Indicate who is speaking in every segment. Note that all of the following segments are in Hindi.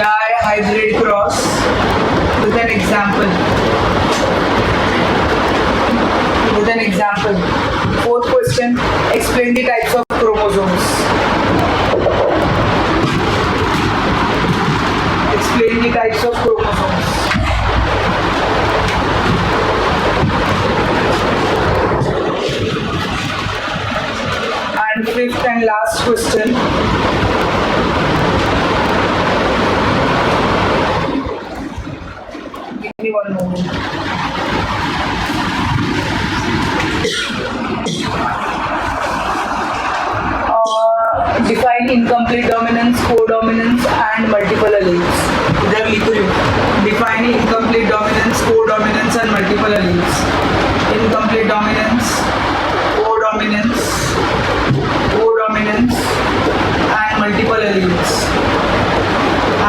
Speaker 1: dihybrid cross with an example. Fourth question, explain the types of chromosomes. Explain the types of chromosomes. And fifth and last question, give me one moment. Define incomplete dominance, codominance and multiple alleles. इधर लिखो define incomplete dominance, codominance and multiple alleles. Incomplete dominance, codominance and multiple alleles.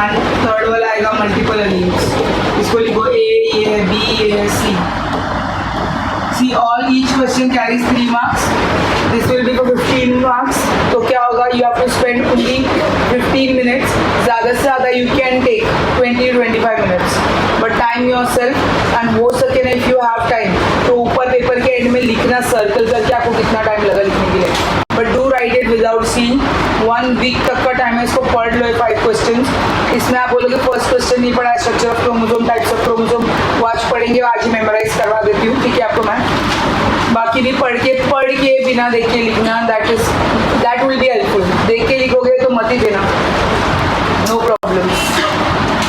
Speaker 1: And third वाला आएगा multiple alleles. इसको लिखो A, ये है B, ये है C. See, each question carries 3 marks. This will be for 15 marks. तो क्या होगा? You have to spend only 15 minutes. ज़्यादा से ज़्यादा you can take 20 to 25 minutes. But time yourself and हो सके ना if you have time. तो ऊपर पेपर के एंड में लिखना सर्कल करके आपको कितना टाइम लगा लिखने के लिए. But do write it without seeing. 1 week तक का टाइम है, इसको पढ़ लो 5 questions. इसमें आप बोलोगे फर्स्ट क्वेश्चन नहीं पढ़ा है, structure of chromosome, types of chromosome, वो आज पढ़ेंगे, आज ही मेमोराइज करवा देती हूँ, ठीक है आपको मैं. बाकी भी पढ़ के बिना देख के लिखना, दैट विल बी हेल्पफुल. देख के लिखोगे तो मत ही देना, नो प्रॉब्लम.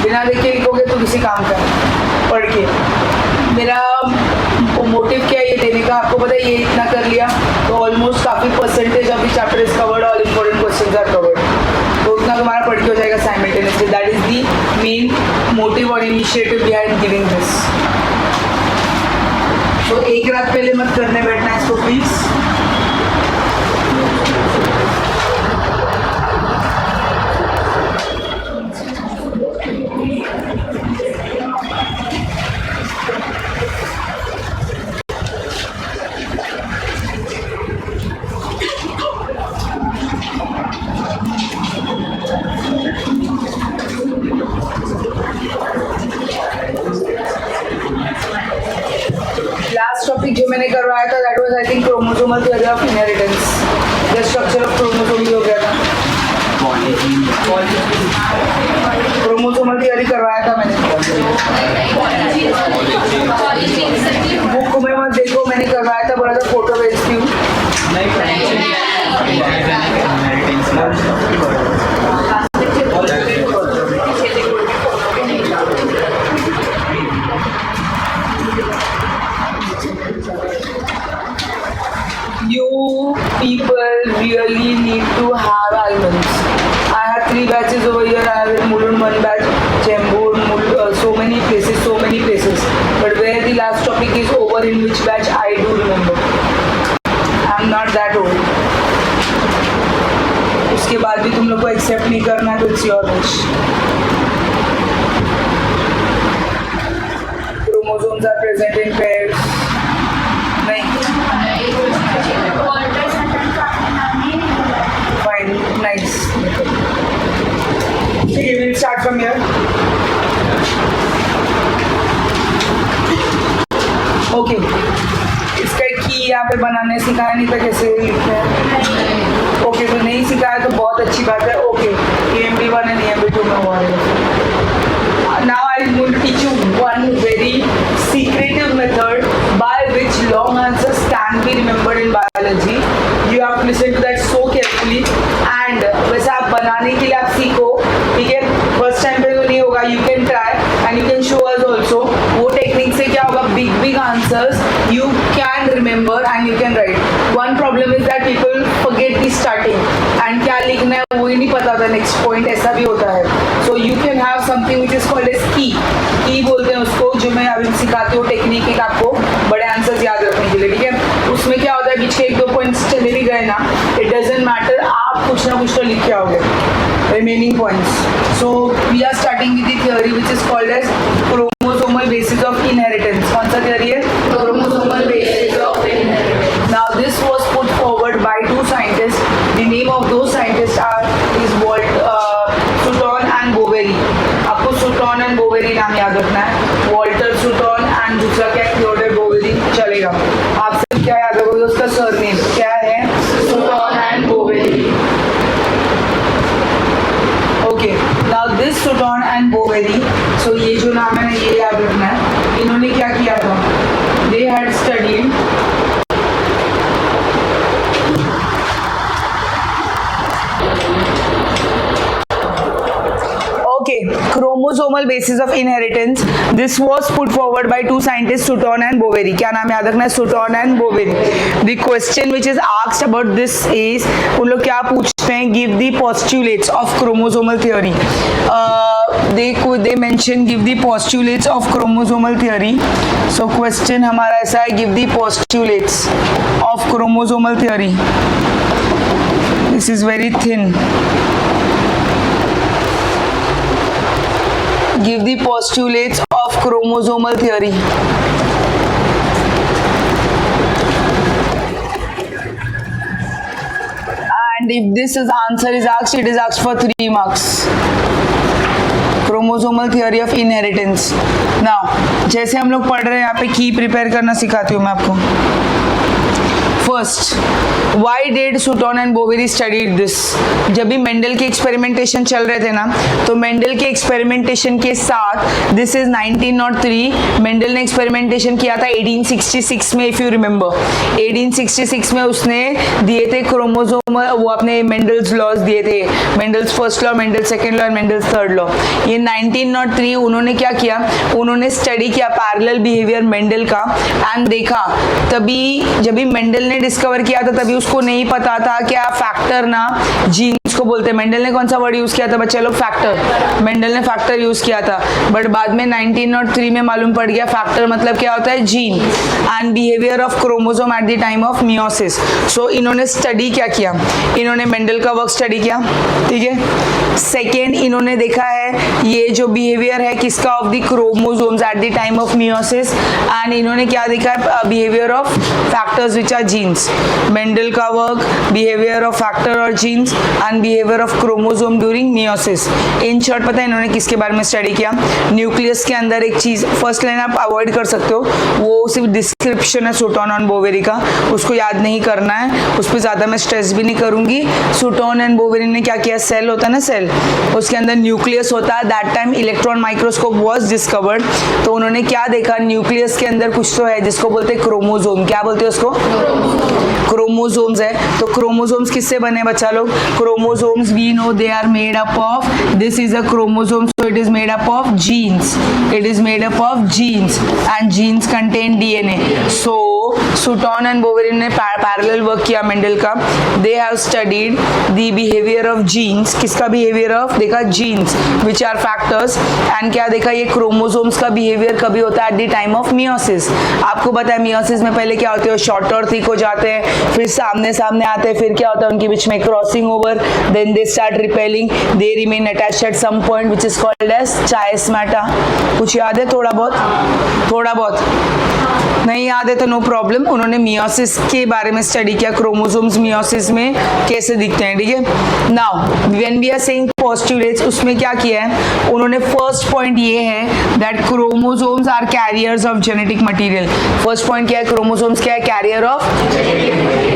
Speaker 1: बिना देख के लिखोगे तो किसी काम का. पढ़ के मेरा मोटिव क्या है ये देने का, आपको पता है ये इतना कर लिया तो ऑलमोस्ट काफ़ी percentage of the chapter is covered, all important questions are covered. तो उतना तुम्हारा पढ़ के हो जाएगा simultaneously. That is the main motive और इनिशिएटिव बिहाइंड गिविंग दिस. तो एक रात पहले मत करने बैठना इसको प्लीज. टॉपिक जो मैंने करवाया था that was I think chromosomal theory of inheritance. The structure of chromosome हो गया था. क्रोमोसोमल थ्योरी करवाया था मैंने. बुक में मत देखो, मैंने करवाया था, बोला था फोटो भेजती हूँ. You people really need to have almonds. I have 3 batches over here. I have in Mulund 1 batch, Chembur, so many places. But where the last topic is over, in which batch I do remember. I am not that old. उसके बाद भी तुम लोग को एक्सेप्ट नहीं करना तो it's your wish. Chromosomes are present in pairs. नहीं. Fine, nice. Okay, we'll start from here. Okay. इसका की यहाँ पे बनाने सिखाया नहीं था कैसे लिखते हैं. ओके, तो नहीं सिखाया तो बहुत अच्छी बात है. ओके, EMB1 and EMB2 में हुआ है. Now I am going to teach you one very secretive method by which long answers can be remembered in biology. You have to listen to that so carefully. And वैसे आप बनाने के लिए आप सीखो, ठीक है. फर्स्ट टाइम पे तो नहीं होगा, you can try and you can show us also. वो टेक्निक से क्या होगा, big answers you can remember and you can write. One problem is that people forget the starting and क्या लिखना है वो ही नहीं पता था नेक्स्ट पॉइंट, ऐसा भी होता है. So you can have something which is called as key बोलते हैं उसको, जो मैं अभी सिखाती हूँ टेक्निक एक आपको बड़े आंसर्स याद रखने के लिए, ठीक है. उसमें क्या होता है, बीच के 1-2 पॉइंट्स चले भी गए ना, इट डजंट मैटर, आप कुछ ना कुछ तो लिख के आओगे remaining points. So we are starting with the theory which is called as chromosomal basis of inheritance. कौन सा थ्योरी है? Chromosomal basis of inheritance. Now this was put forward by 2 scientist. The name of those scientist are is scientist Sutton and Boveri, so ये जो नाम है ना ये याद रखना है, इन्होंने क्या किया था, they had studied chromosomal basis of inheritance. This was put forward by two scientists, Sutton and Boveri. क्या नाम याद रखना है, Sutton and Boveri. The question which is asked about this is, उन लोग क्या पूछते हैं, give the postulates of chromosomal theory. They mention give the postulates of chromosomal theory. So question हमारा ऐसा है, give the postulates of chromosomal theory. This is very thin. Give the postulates of chromosomal theory. And if this is answer is asked, it is asked for 3 marks. Chromosomal theory of inheritance. Now, जैसे हम लोग पढ़ रहे हैं यहाँ पे की प्रिपेयर करना सिखाती हूँ मैं आपको. First, why did Sutton and Boveri studied this. जब भी मेंडल के एक्सपेरिमेंटेशन चल रहे थे ना, तो मेंडल के एक्सपेरिमेंटेशन के साथ, दिस इज 1903, मेंडल ने एक्सपेरिमेंटेशन किया था 1866 में, इफ यू रिमेंबर 1866 में उसने दिए थे क्रोमोसोम, वो अपने मेंडल्स लॉज दिए थे, Mendel's first law, Mendel second law and Mendel's third law. ये 1903 उन्होंने क्या किया, उन्होंने स्टडी किया पैरेलल बिहेवियर मेंडल का, एंड देखा तभी जब भी मेंडल ने डिस्कवर किया था तभी उसको नहीं पता था क्या फैक्टर ना जीन्स को बोलते हैं. मेंडल ने कौन सा वर्ड यूज किया था बच्चे लोग, फैक्टर. मेंडल ने फैक्टर यूज किया था, बट बाद में 1903 में मालूम पड़ गया फैक्टर मतलब क्या होता है, gene and behaviour of chromosome at the time of meiosis. So इन्होंने स्टडी क्या किया, इन्होंने मेंडल का वर्क स्टडी किया, ठीक है. सेकेंड, इन्होंने देखा है ये जो बिहेवियर है किसका, of the chromosomes at the time of meiosis, and इन्होंने क्या देखा है, behaviour of factors which are genes. Mendel का वर्क, बिहेवियर ऑफ फैक्टर और genes and behaviour of chromosome during meiosis. In short पता है इन्होंने किसके बारे में स्टडी किया, न्यूक्लियस के अंदर एक चीज, फर्स्ट लाइन आप अवॉइड कर सकते हो, वो सिर्फ डिस्क्रिप्शन है सुटॉन एंड बोवेरी का, उसको याद नहीं करना है, उस पर ज्यादा मैं स्ट्रेस भी नहीं करूंगी. सुटॉन एंड बोवेरी ने क्या किया, सेल होता है ना सेल, उसके अंदर न्यूक्लियस होता है, that time electron microscope was discovered. तो उन्होंने क्या देखा, न्यूक्लियस के अंदर कुछ तो है जिसको बोलते हैं क्रोमोसोम. क्या बोलते हैं उसको, क्रोमोसोम्स है. तो क्रोमोसोम्स किससे बने बच्चा लोग, chromosomes we know they are made up of, this is a chromosome, so it is made up of genes, it is made up of genes and genes contain DNA. So Sutton and Boveri ने पैरेलल वर्क किया मेंडल का, they have studied the behaviour of genes, किसका बिहेवियर ऑफ, देखा genes which are factors, and क्या देखा, ये क्रोमोसोम्स का बिहेवियर कभी होता है at the time of meiosis. आपको पता है मियोसिस में पहले क्या होती है, शॉर्ट और थिक हो जाते हैं, फिर सामने सामने आते हैं, फिर क्या होता है उनके बीच में crossing over, then they start repelling, they remain attached at some point which is called as chiasmata. कुछ याद है, थोड़ा बहुत, थोड़ा बहुत नहीं याद है तो नो प्रॉब्लम. उन्होंने मियोसिस के बारे में स्टडी किया, क्रोमोसोम्स मियोसिस में कैसे दिखते हैं, ठीक है. Now when we are saying postulates, उसमें क्या किया है उन्होंने, फर्स्ट पॉइंट ये है that chromosomes are carriers of genetic material. First point क्या है, क्रोमोसोम्स क्या है, कैरियर ऑफ,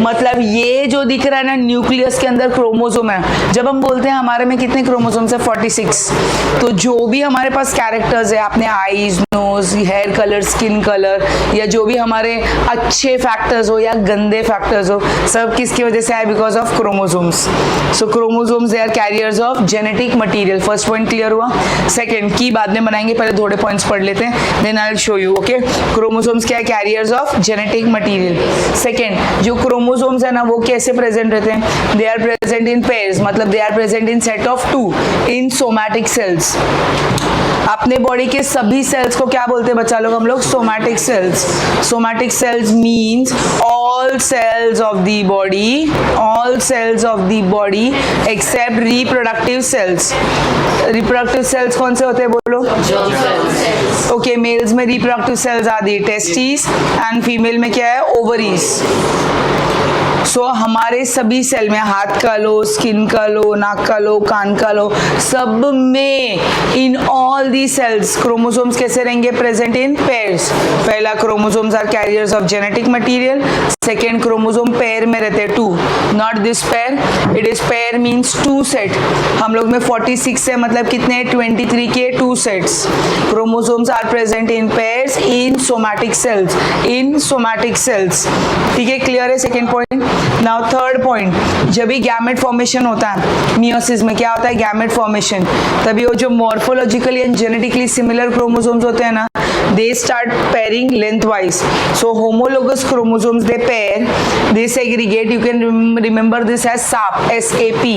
Speaker 1: मतलब ये जो दिख रहा है ना न्यूक्लियस के अंदर क्रोमोसोम है. जब हम बोलते हैं हमारे में कितने क्रोमोसोम्स है, 46, तो जो भी हमारे पास कैरेक्टर्स है, अपने eyes, nose, hair colour, skin colour, या जो भी हमारे अच्छे फैक्टर्स हो या गंदे फैक्टर्स हो, सब किसकी वजह से आए, because of chromosomes. So chromosomes they are carriers of genetic material. First point clear हुआ. सेकंड की बाद में बनाएंगे, पहले थोड़े पॉइंट्स पढ़ लेते हैं, then I will show you. Okay, chromosomes क्या है, carriers of genetic material. Second, जो क्रोमोसोम्स है ना वो कैसे प्रेजेंट रहते हैं, they are present in pairs, मतलब they are present in set of 2 in somatic cells. अपने बॉडी के सभी सेल्स को क्या बोलते हैं बच्चा लोग, हम लोग somatic cells. Somatic cells means all cells of the body except reproductive cells. reproductive cells कौन से होते हैं बोलो, ओके. मेल्स में reproductive cells आती है टेस्टिस, एंड फीमेल में क्या है, ओवरीज. सो हमारे सभी सेल में, हाथ का लो, स्किन का लो, नाक का लो, कान का लो, सब में, in all the cells chromosomes कैसे रहेंगे, प्रेजेंट इन पेयर्स. पहला, chromosomes are carriers of genetic material. Second chromosome pair में रहते हैं, 2, not this pair, it is pair means 2 set. हम लोग में 46 है, मतलब कितने, 23 के 2 sets. Chromosomes are present in pairs in somatic cells, in somatic cells. ठीक है, क्लियर है second point. Now third point, जब भी गैमेट फॉर्मेशन होता है मियोसिस में, क्या होता है, गैमेट फॉर्मेशन, तभी वो जो morphologically and genetically similar chromosomes होते हैं ना, they start pairing lengthwise. So homologous chromosomes, they pair, they segregate. You can remember this as SAP, S-A-P,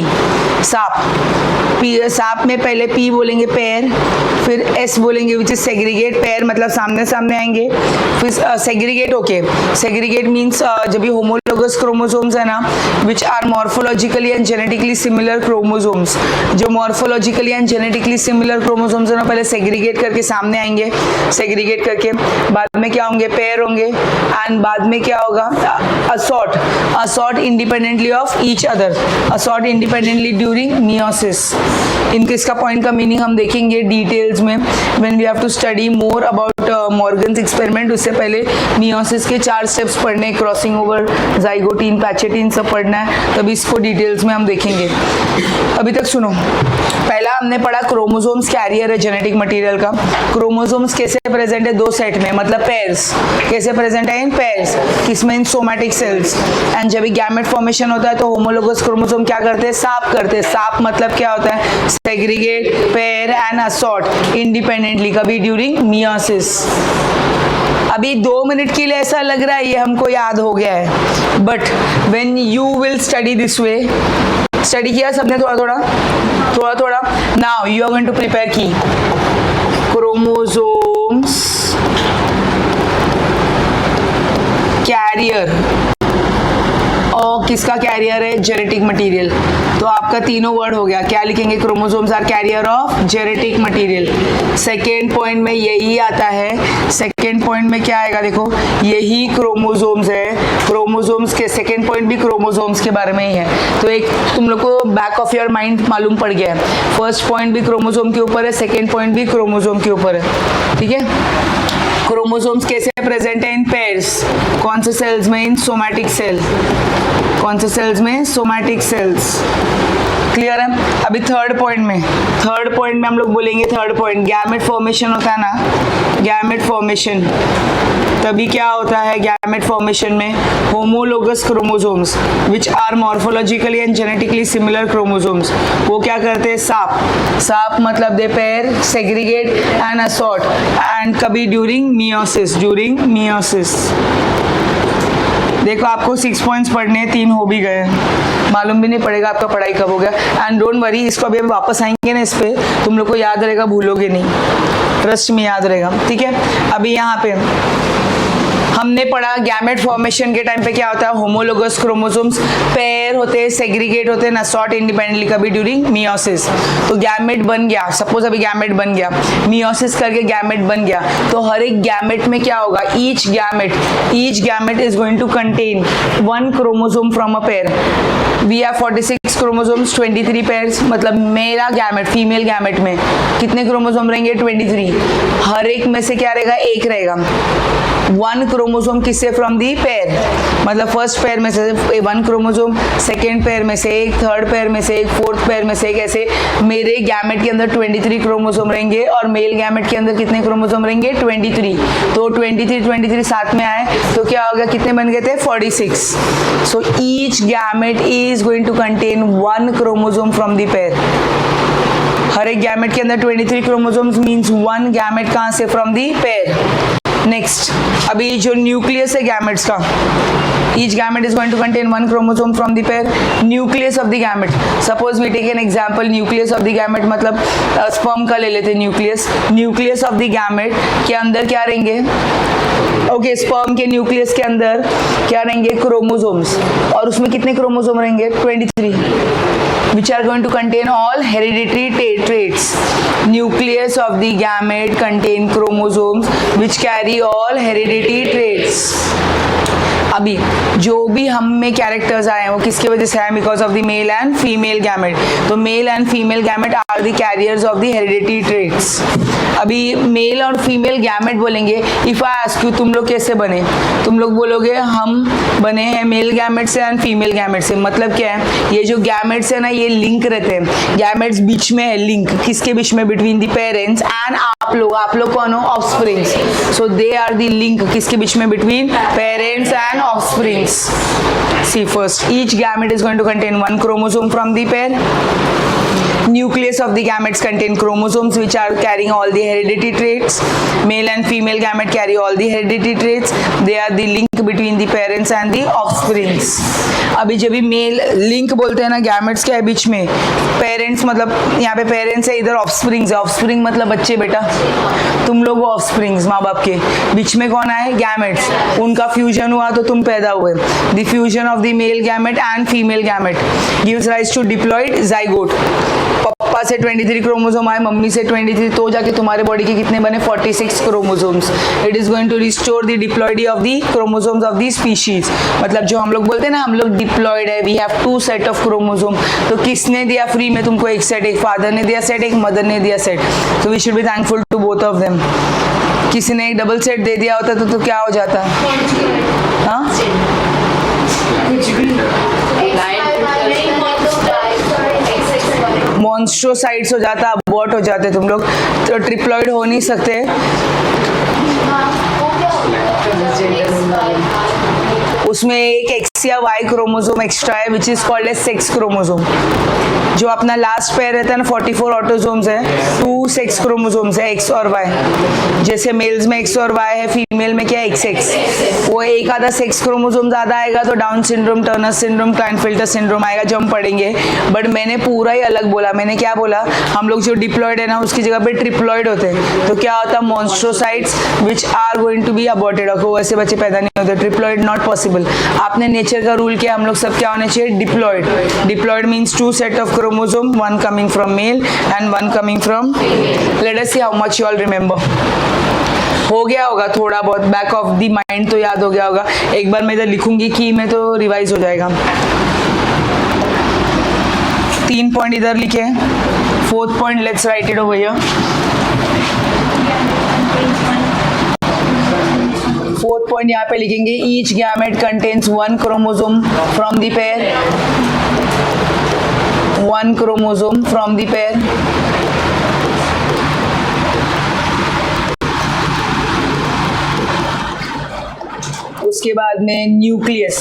Speaker 1: SAP. SAP में पहले P बोलेंगे pair, फिर S बोलेंगे which is segregate, pair मतलब सामने सामने आएंगे, फिर segregate, okay, segregate means जब भी homologous chromosomes है ना, which are morphologically and genetically similar chromosomes, जो morphologically and genetically similar chromosomes है ना, पहले segregate करके सामने आएंगे, segregate करके बाद में क्या होंगे, पेयर होंगे, एंड बाद में क्या होगा, assort independently of each other, assort independently during meiosis. इनके इसका पॉइंट का मीनिंग हम देखेंगे डिटेल्स में when we have to study more about Morgan's experiment. उससे पहले मियोसिस के 4 स्टेप्स पढ़ने, क्रॉसिंग ओवर, जाइगोटीन, पैचेटिन सब पढ़ना है, तभी इसको डिटेल्स में हम देखेंगे। अभी तक सुनो, पहला हमने पढ़ा क्रोमोसोम्स कैरियर है जेनेटिक मटेरियल का। क्रोमोसोम्स कैसे प्रेजेंट है, 2 सेट में, मतलब पेयर्स। कैसे प्रेजेंट है, इन पेयर्स, किसमें, इन सोमैटिक सेल्स। एंड जब भी गैमेट फॉर्मेशन होता है तो होमोलोगस क्रोमोसोम क्या करते हैं, साप करते हैं। साप मतलब क्या होता है, segregate, pair and assort independently, कभी ड्यूरिंग मियोसिस। अभी 2 मिनट के लिए ऐसा लग रहा है ये हमको याद हो गया है, but when you will study this way, study किया सबने थोड़ा थोड़ा, now you are going to prepare की क्रोमोसोम्स कैरियर, और किसका कैरियर है, जेनेटिक मटेरियल। तो आपका तीनों वर्ड हो गया, क्या लिखेंगे, chromosomes are carrier of genetic material. Second point में यही आता है, सेकेंड पॉइंट में क्या आएगा, देखो यही क्रोमोसोम्स है, क्रोमोसोम्स के सेकेंड पॉइंट भी क्रोमोसोम्स के बारे में ही है। तो एक तुम लोग को बैक ऑफ योर माइंड मालूम पड़ गया है, फर्स्ट पॉइंट भी क्रोमोसोम के ऊपर है, सेकेंड पॉइंट भी क्रोमोसोम के ऊपर है। ठीक है, क्रोमोसोम्स कैसे प्रेजेंट है, इन पेयर्स, कौन से सेल्स में, इन सोमैटिक सेल, कौन से सेल्स में, सोमैटिक सेल्स। क्लियर है। अभी थर्ड पॉइंट में हम लोग बोलेंगे, थर्ड पॉइंट गैमेट फॉर्मेशन होता है ना, गैमेट फॉर्मेशन, तभी क्या होता है गैमेट फॉर्मेशन में, homologous chromosomes which are morphologically and genetically similar chromosomes, वो क्या करते हैं, साप मतलब they pair, segregate and assort, and कभी ड्यूरिंग मियोसिस। देखो आपको 6 पॉइंट्स पढ़ने, 3 हो भी गए, मालूम भी नहीं पड़ेगा आपका पढ़ाई कब हो गया। एंड डोंट वरी, इसको अभी हम वापस आएंगे ना, इस पे तुम लोग को याद रहेगा, भूलोगे नहीं, ट्रस्ट में याद रहेगा। ठीक है, अभी यहाँ पे हमने पढ़ा गैमेट फॉर्मेशन के टाइम पे क्या होता है, होमोलोगस क्रोमोसोम्स पेयर होते हैं, सेग्रीगेट होते हैं, असॉर्ट इंडिपेंडेंटली, कभी ड्यूरिंग मियोसिस। तो गैमेट बन गया, सपोज अभी गैमेट बन गया, मियोसिस करके गैमेट बन गया, तो हर एक गैमेट में क्या होगा, each gamete is going to contain 1 chromosome from a pair. We have 46 chromosomes, 23 pairs, मतलब मेरा गैमेट, फीमेल गैमेट में कितने क्रोमोसोम रहेंगे, 23। हर एक में से क्या रहेगा, एक रहेगा। 1 क्रोमोसोम किससे, फ्रॉम दी पेयर, मतलब फर्स्ट पेयर में से 1 क्रोमोसोम, सेकेंड पेयर में से एक, थर्ड पेयर में से एक, फोर्थ पेयर में से एक, ऐसे मेरे गैमेट के अंदर 23 क्रोमोसोम रहेंगे, और मेल गैमेट के अंदर कितने क्रोमोसोम रहेंगे, 23। तो 23 साथ में आए तो क्या होगा, कितने बन गए थे, 46। So each gamete is going to contain 1 chromosome from the pair. हर एक गैमेट के अंदर 23 क्रोमोसोम्स मींस 1 गैमेट कहां से, फ्रॉम दी पेयर। नेक्स्ट, अभी जो न्यूक्लियस है गैमेट्स का, each gamete is going to contain 1 chromosome from the pair. Nucleus of the gamete, suppose we take an example, nucleus of the gamete मतलब sperm का ले लेते हैं, nucleus of the gamete के अंदर क्या रहेंगे, ओके, स्पर्म के न्यूक्लियस के अंदर क्या रहेंगे, क्रोमोसोम्स, और उसमें कितने क्रोमोसोम रहेंगे, 23, which are going to contain all hereditary traits. Nucleus of the gamete contain chromosomes which carry all hereditary traits. अभी जो भी हम में कैरेक्टर्स आए हैं वो किसके वजह से आए? Because of the male and female gamete. तो male and female gamete are the carriers of the heredity traits. अभी मेल और फीमेल गैमेट बोलेंगे. इफ आई आस्क यू तुम लोग कैसे बने, तुम लोग बोलोगे हम बने हैं मेल गैमेट से एंड फीमेल गैमेट से. मतलब क्या है? ये जो गैमेट्स है ना ये लिंक रहते हैं. गैमेट्स बीच में है लिंक. किसके बीच में? बिटवीन द पेरेंट्स एंड आप लोग कौन हो? Offsprings. So they are the link. किसके बीच में? Between parents and offsprings. See first, each gamete is going to contain one chromosome from the pair. Nucleus of the gametes contain chromosomes which are carrying all the heredity traits. Male and female gamete carry all the heredity traits. They are the link between the parents and the offsprings. अभी जब भी मेल लिंक बोलते हैं ना गैमेट्स के बीच में, पेरेंट्स मतलब यहाँ पे पेरेंट्स है, इधर ऑफस्प्रिंग्स है. ऑफस्प्रिंग मतलब बच्चे बेटा, तुम लोग ऑफस्प्रिंग्स माँ बाप के. बीच में कौन आए? गैमेट्स. उनका फ्यूजन हुआ तो तुम पैदा हुए. The fusion of the male gamete and female gamete gives rise to diploid zygote. पापा से 23 क्रोमोसोम आए, मम्मी से 23, तो जाके तुम्हारे बॉडी के कितने बने? 46 chromosomes. It is going to restore the diploidy of the chromosomes of the species. मतलब जो हम लोग बोलते हैं ना हम लोग डिप्लॉइड है, we have 2 set of chromosome. तो किसने दिया फ्री में तुमको? एक सेट. एक फादर ने दिया सेट, एक मदर ने दिया सेट. तो we should be thankful to both of them. किसी ने एक डबल सेट दे दिया होता तो क्या हो जाता? हाँ मॉन्स्ट्रोसाइड्स हो जाता, अबॉर्ट हो जाते तुम लोग. तो ट्रिप्लॉइड हो नहीं सकते. उसमें एक एक्स या वाई क्रोमोसोम एक्स्ट्रा है which is called as sex chromosome. जो अपना लास्ट पेयर रहता है ना 44 ऑटोसोम्स है, 2 सेक्स क्रोमोसोम्स है एक्स और वाई. जैसे मेल्स में एक्स और वाई है, फीमेल में क्या है? X x. वो एक आधा सेक्स क्रोमोसोम ज्यादा आएगा तो down syndrome, Turner syndrome, Klinefelter syndrome आएगा जो हम पढ़ेंगे. बट मैंने पूरा ही अलग बोला. मैंने क्या बोला? हम लोग जो डिप्लॉइड है ना उसकी जगह पे ट्रिप्लॉइड होते हैं. तो क्या होता? Monstrosities which are going to be aborted. वैसे बच्चे पैदा नहीं होते. Triploid not possible. आपने नेचर का रूल किया, हम लोग सब क्या होने चाहिए? Diploid. Diploid means 2 set of chromosome, 1 coming from male and 1 coming from. Let us see how much you all remember. हो गया होगा थोड़ा बहुत, बैक ऑफ द माइंड तो याद हो गया होगा. एक बार मैं इधर लिखूंगी की में तो रिवाइज हो जाएगा. 3 पॉइंट इधर लिखे. 4th point let's write it over here. 4th point यहाँ पे लिखेंगे. Each gamete contains 1 chromosome from the pair. 1 chromosome from the pair. उसके बाद में न्यूक्लियस.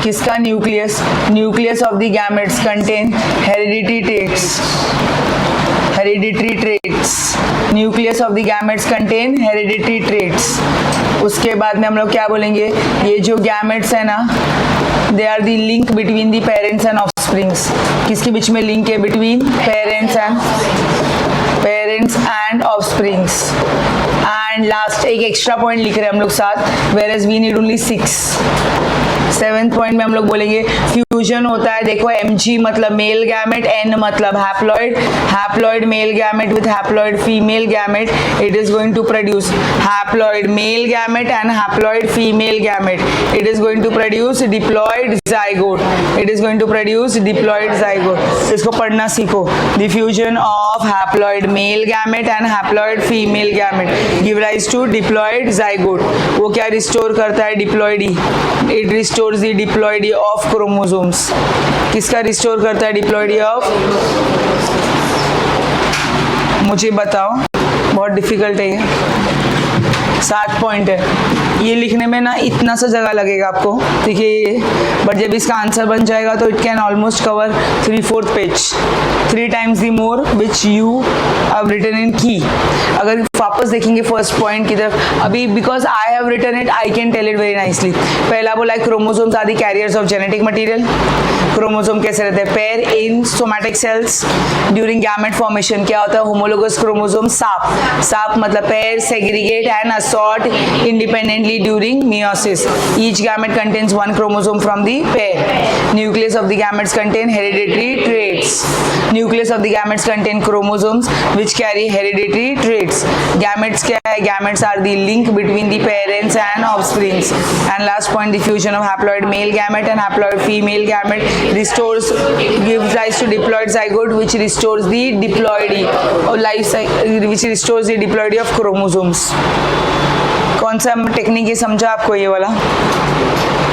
Speaker 1: किसका nucleus? Nucleus of the gametes contain heredity traits. Hereditary traits. Nucleus of the gametes contain hereditary traits. उसके बाद में हम लोग क्या बोलेंगे? ये जो गैमेट्स है ना they are the link between the parents and offsprings. किसके बीच में लिंक है? Between parents and offsprings. And last एक एक्स्ट्रा पॉइंट लिख रहे हैं हम लोग साथ, where as we need only 6. 7th point में हम लोग बोलेंगे फ्यूजन होता है. देखो mg मतलब मेल गैमेट, n मतलब haploid. Haploid male gamete with haploid female gamete. It is going to produce haploid male gamete and haploid female gamete. It is going to produce diploid zygote. It is going to produce diploid zygote. इसको पढ़ना सीखो. The fusion of haploid male gamete and haploid female gamete give rise to diploid zygote. वो क्या रिस्टोर करता है? Diploidy. It restores the diploidy of chromosomes. किसका रिस्टोर करता है? Diploidy of. मुझे बताओ, बहुत डिफिकल्ट है ये. 7 पॉइंट है. ये लिखने में ना इतना सा जगह लगेगा आपको, ठीक है ये. बट जब इसका आंसर बन जाएगा तो it can almost cover 3/4 page. 3 times the more which you have written in key. अगर वापस देखेंगे फर्स्ट पॉइंट की तरफ, अभी because I have written it I can tell it very nicely. पहला बोला है chromosomes are the carriers of genetic material. Chromosome कैसे रहते हैं? Pair in somatic cells during gamete formation. क्या होता है? Homologous chromosome. साप मतलब pair, segregate and assort independently mainly during meiosis. Each gamete contains one chromosome from the pair. Nucleus of the gametes contain hereditary traits. Nucleus of the gametes contain chromosomes which carry hereditary traits. Gametes क्या है? Gametes are the link between the parents and offsprings. And last point, the fusion of haploid male gamete and haploid female gamete gives rise to diploid zygote, which restores the diploidy or which restores the diploidy of chromosomes. कौन सा टेक्निक ये समझा आपको ये वाला?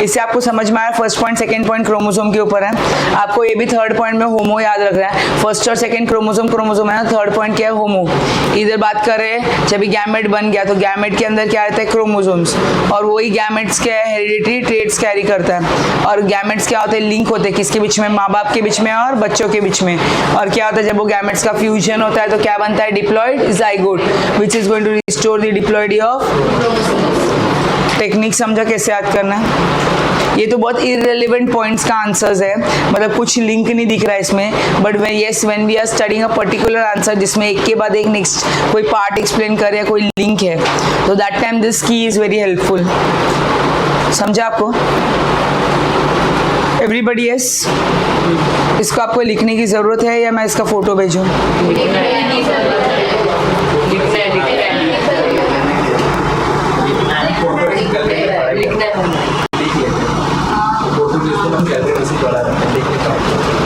Speaker 1: इससे आपको समझ में आया first point, second point chromosome के ऊपर है। आपको ये भी थर्ड पॉइंट में होमो याद रख रहा है। फर्स्ट और सेकंड क्रोमोसोम है ना, थर्ड पॉइंट क्या है? होमो। इधर बात कर रहे हैं जब गैमेट बन गया तो गैमेट के अंदर क्या रहता है? क्रोमोसोम्स। और वही गैमेट्स क्या है? हेरिडिटरी ट्रेट्स कैरी करता है। और गैमेट्स क्या होते हैं? लिंक होते हैं किसके बीच में? माँ बाप के बीच में और बच्चों के बीच में। और क्या होता है जब वो गैमेट्स का फ्यूजन होता है तो क्या बनता है? Diploid zygote, which is going to restore the diploidy of. Technique समझा कैसे याद करना है? ये तो बहुत इररिलेवेंट पॉइंट्स का आंसर्स है, मतलब कुछ लिंक नहीं दिख रहा है इसमें। But when we are studying a particular answer जिसमें एक के बाद एक नेक्स्ट कोई पार्ट एक्सप्लेन कर या कोई लिंक है, तो दैट टाइम दिस की इज वेरी हेल्पफुल। समझा आपको? Everybody yes? इसको आपको लिखने की जरूरत है या मैं इसका फोटो भेजूं?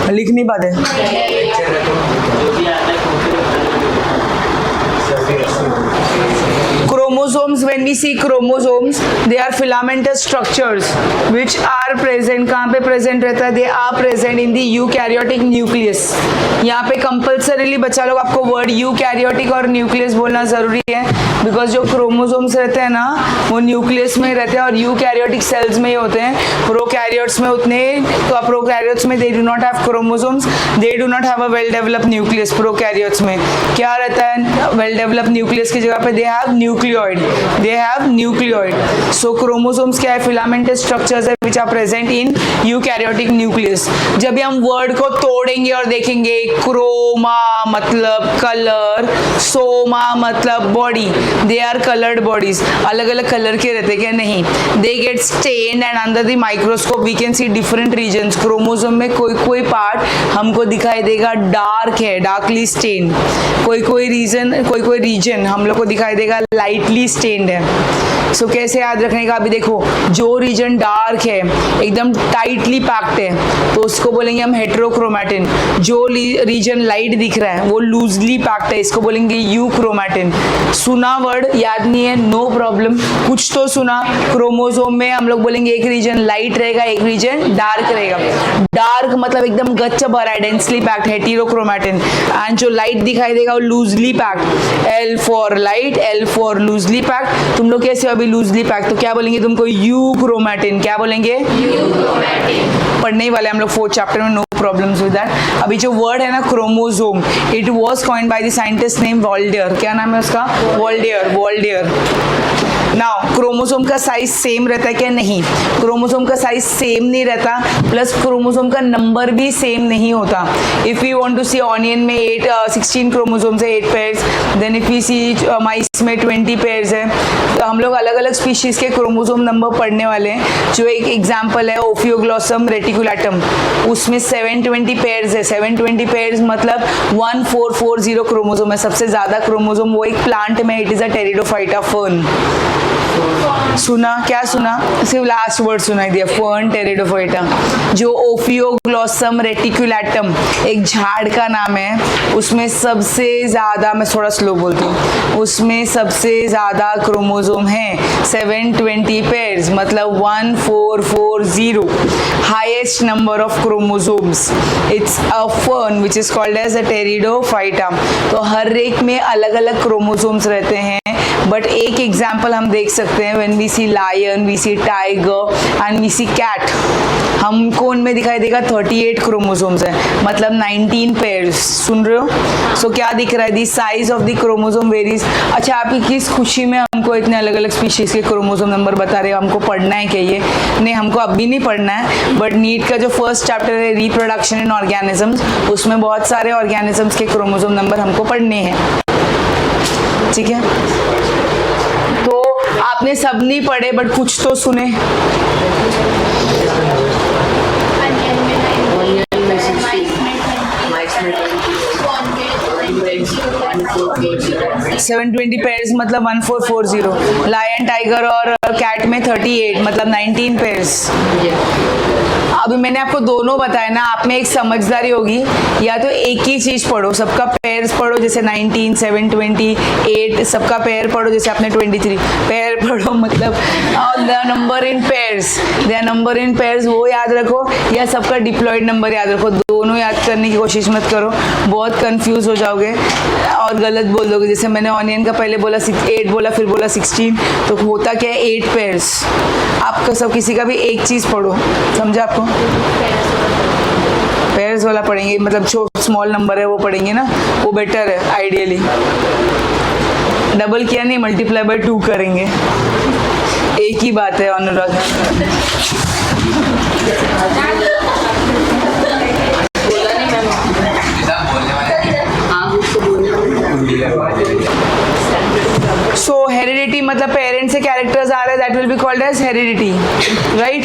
Speaker 1: लिख नहीं पाते। Chromosomes, when we see chromosomes, they are filamentous structures which are present. कहाँ पे present रहता है? They are present in the eukaryotic nucleus. यहाँ पे compulsorily बच्चा लोग आपको word eukaryotic और nucleus बोलना जरूरी है, because जो chromosomes रहते हैं ना वो nucleus में रहते हैं और eukaryotic cells में ही होते हैं। prokaryotes में उतने, तो prokaryotes में they do not have chromosomes, they do not have a well developed nucleus। prokaryotes में क्या रहता है? well developed nucleus की जगह पे they have nucleoid। so chromosomes क्या है? filamentous structures है which are present in eukaryotic nucleus। जब भी हम word को तोड़ेंगे और देखेंगे, क्रोमा मतलब कलर, सोमा मतलब body, they are colored bodies। अलग अलग कलर के रहते क्या? नहीं। they get stained and under the microscope we can see different regions। Chromosome में कोई कोई पार्ट हमको दिखाई देगा डार्क है, डार्कली स्टेन्ड, कोई रीजन हम लोग को दिखाई देगा लाइटली स्टेन्ड है। सो कैसे याद रखने का? अभी देखो, जो रीजन डार्क है एकदम टाइटली पैक्ड है तो उसको बोलेंगे हम हेटेरोक्रोमैटिन। जो रीजन लाइट दिख रहा है वो लूजली पैक्ड है, इसको बोलेंगे यूक्रोमैटिन। सुना वर्ड, याद नहीं है, नो प्रॉब्लम। कुछ तो सुना। क्रोमोसोम में हम लोग बोलेंगे एक रीजन लाइट रहेगा, एक रीजन डार्क रहेगा। डार्क मतलब एकदम गच्च भरा है, डेंसली पैक्ड, हेटेरोक्रोमैटिन। एंड जो लाइट दिखाई देगा वो loosely packed. L for light, L for loosely packed. तुम लोग कैसे अभी लूजली पैक्ड, तो क्या बोलेंगे तुमको? यूक्रोमैटिन। क्या बोलेंगे? यूक्रोमैटिन। पढ़ने ही वाले हम लोग 4th चैप्टर में, नो प्रॉब्लम्स विद दैट। अभी जो वर्ड है ना chromosome, it was coined by the scientist name Waldeyer. क्या नाम है उसका? वॉल्डेयर। नाउ क्रोमोसोम का साइज सेम रहता है क्या? नहीं। क्रोमोसोम का साइज सेम नहीं रहता, प्लस क्रोमोसोम का नंबर भी सेम नहीं होता। If you want to see onion में 16 क्रोमोसोम्स है, 8 pairs. Then if you see mice में 20 पेयर्स है। तो हम लोग अलग अलग स्पीशीज के क्रोमोसोम नंबर पढ़ने वाले हैं। जो एक एग्जाम्पल है ओफियोग्लोसम रेटिकुलेटम, उसमें 720 पेयर्स है। 720 पेयर्स मतलब 1440 क्रोमोसोम है। सबसे ज्यादा क्रोमोसोम वो एक प्लांट में, it is a pteridophyta fern. सुना? क्या सुना? सिर्फ लास्ट वर्ड सुनाई दिया, फर्न टेरिडोफाइटा। जो ओफियोग्लोसम रेटिकुलेटम एक झाड़ का नाम है, उसमें सबसे ज्यादा, मैं थोड़ा स्लो बोलती हूँ, उसमें सबसे ज्यादा क्रोमोसोम है 720 पेयर्स मतलब 1440, highest number of chromosomes. It's a fern which is called as a Pteridophyta. तो हर एक में अलग अलग क्रोमोसोम्स रहते हैं, बट एक एग्जाम्पल हम देख सकते हैं, when we see lion, we see tiger and we see cat, हमको उनमें दिखाई देगा 38 क्रोमोसोम्स है, मतलब 19 पेयर्स। सुन रहे हो? सो क्या दिख रहा है? The size of the chromosome varies. अच्छा, आपकी किस खुशी में हमको इतने अलग अलग स्पीशीज के क्रोमोसोम नंबर बता रहे हो? हमको पढ़ना है क्या ये? नहीं, हमको अभी नहीं पढ़ना है, बट नीट का जो फर्स्ट चैप्टर है रिप्रोडक्शन इन ऑर्गेनिजम्स, उसमें बहुत सारे ऑर्गेनिजम्स के क्रोमोसोम नंबर हमको पढ़ने हैं। ठीक है? तो आपने सब नहीं पढ़े बट कुछ तो सुने। सेवन 20 पेयर्स मतलब 1440। लायन टाइगर और कैट में 38 मतलब 19 पेयर्स। अभी मैंने आपको दोनों बताया ना, आप में एक समझदारी होगी, या तो एक ही चीज पढ़ो, सबका पेयर्स पढ़ो, जैसे 19, 7, 28, सबका पेयर पढ़ो, जैसे आपने 23 पेयर पढ़ो, मतलब the number in pairs, the number in pairs वो याद रखो, या सबका डिप्लॉयड नंबर याद रखो। दोनों याद करने की कोशिश मत करो, बहुत कंफ्यूज हो जाओगे और गलत बोल दोगे। जैसे मैंने ऑनियन का पहले बोला 8 बोला, फिर बोला 16, तो होता क्या है 8 पेयर्स। आपका सब किसी का भी एक चीज पढ़ो, समझा आपको? पेयर्स वाला पढ़ेंगे, मतलब जो स्मॉल नंबर है वो पढ़ेंगे ना, वो बेटर है आइडियली। डबल किया नहीं, मल्टीप्लाई बाय 2 करेंगे, एक ही बात है अनुराग। So heredity मतलब पेरेंट्स से कैरेक्टर्स आ रहे हैं, that will be called as heredity, right?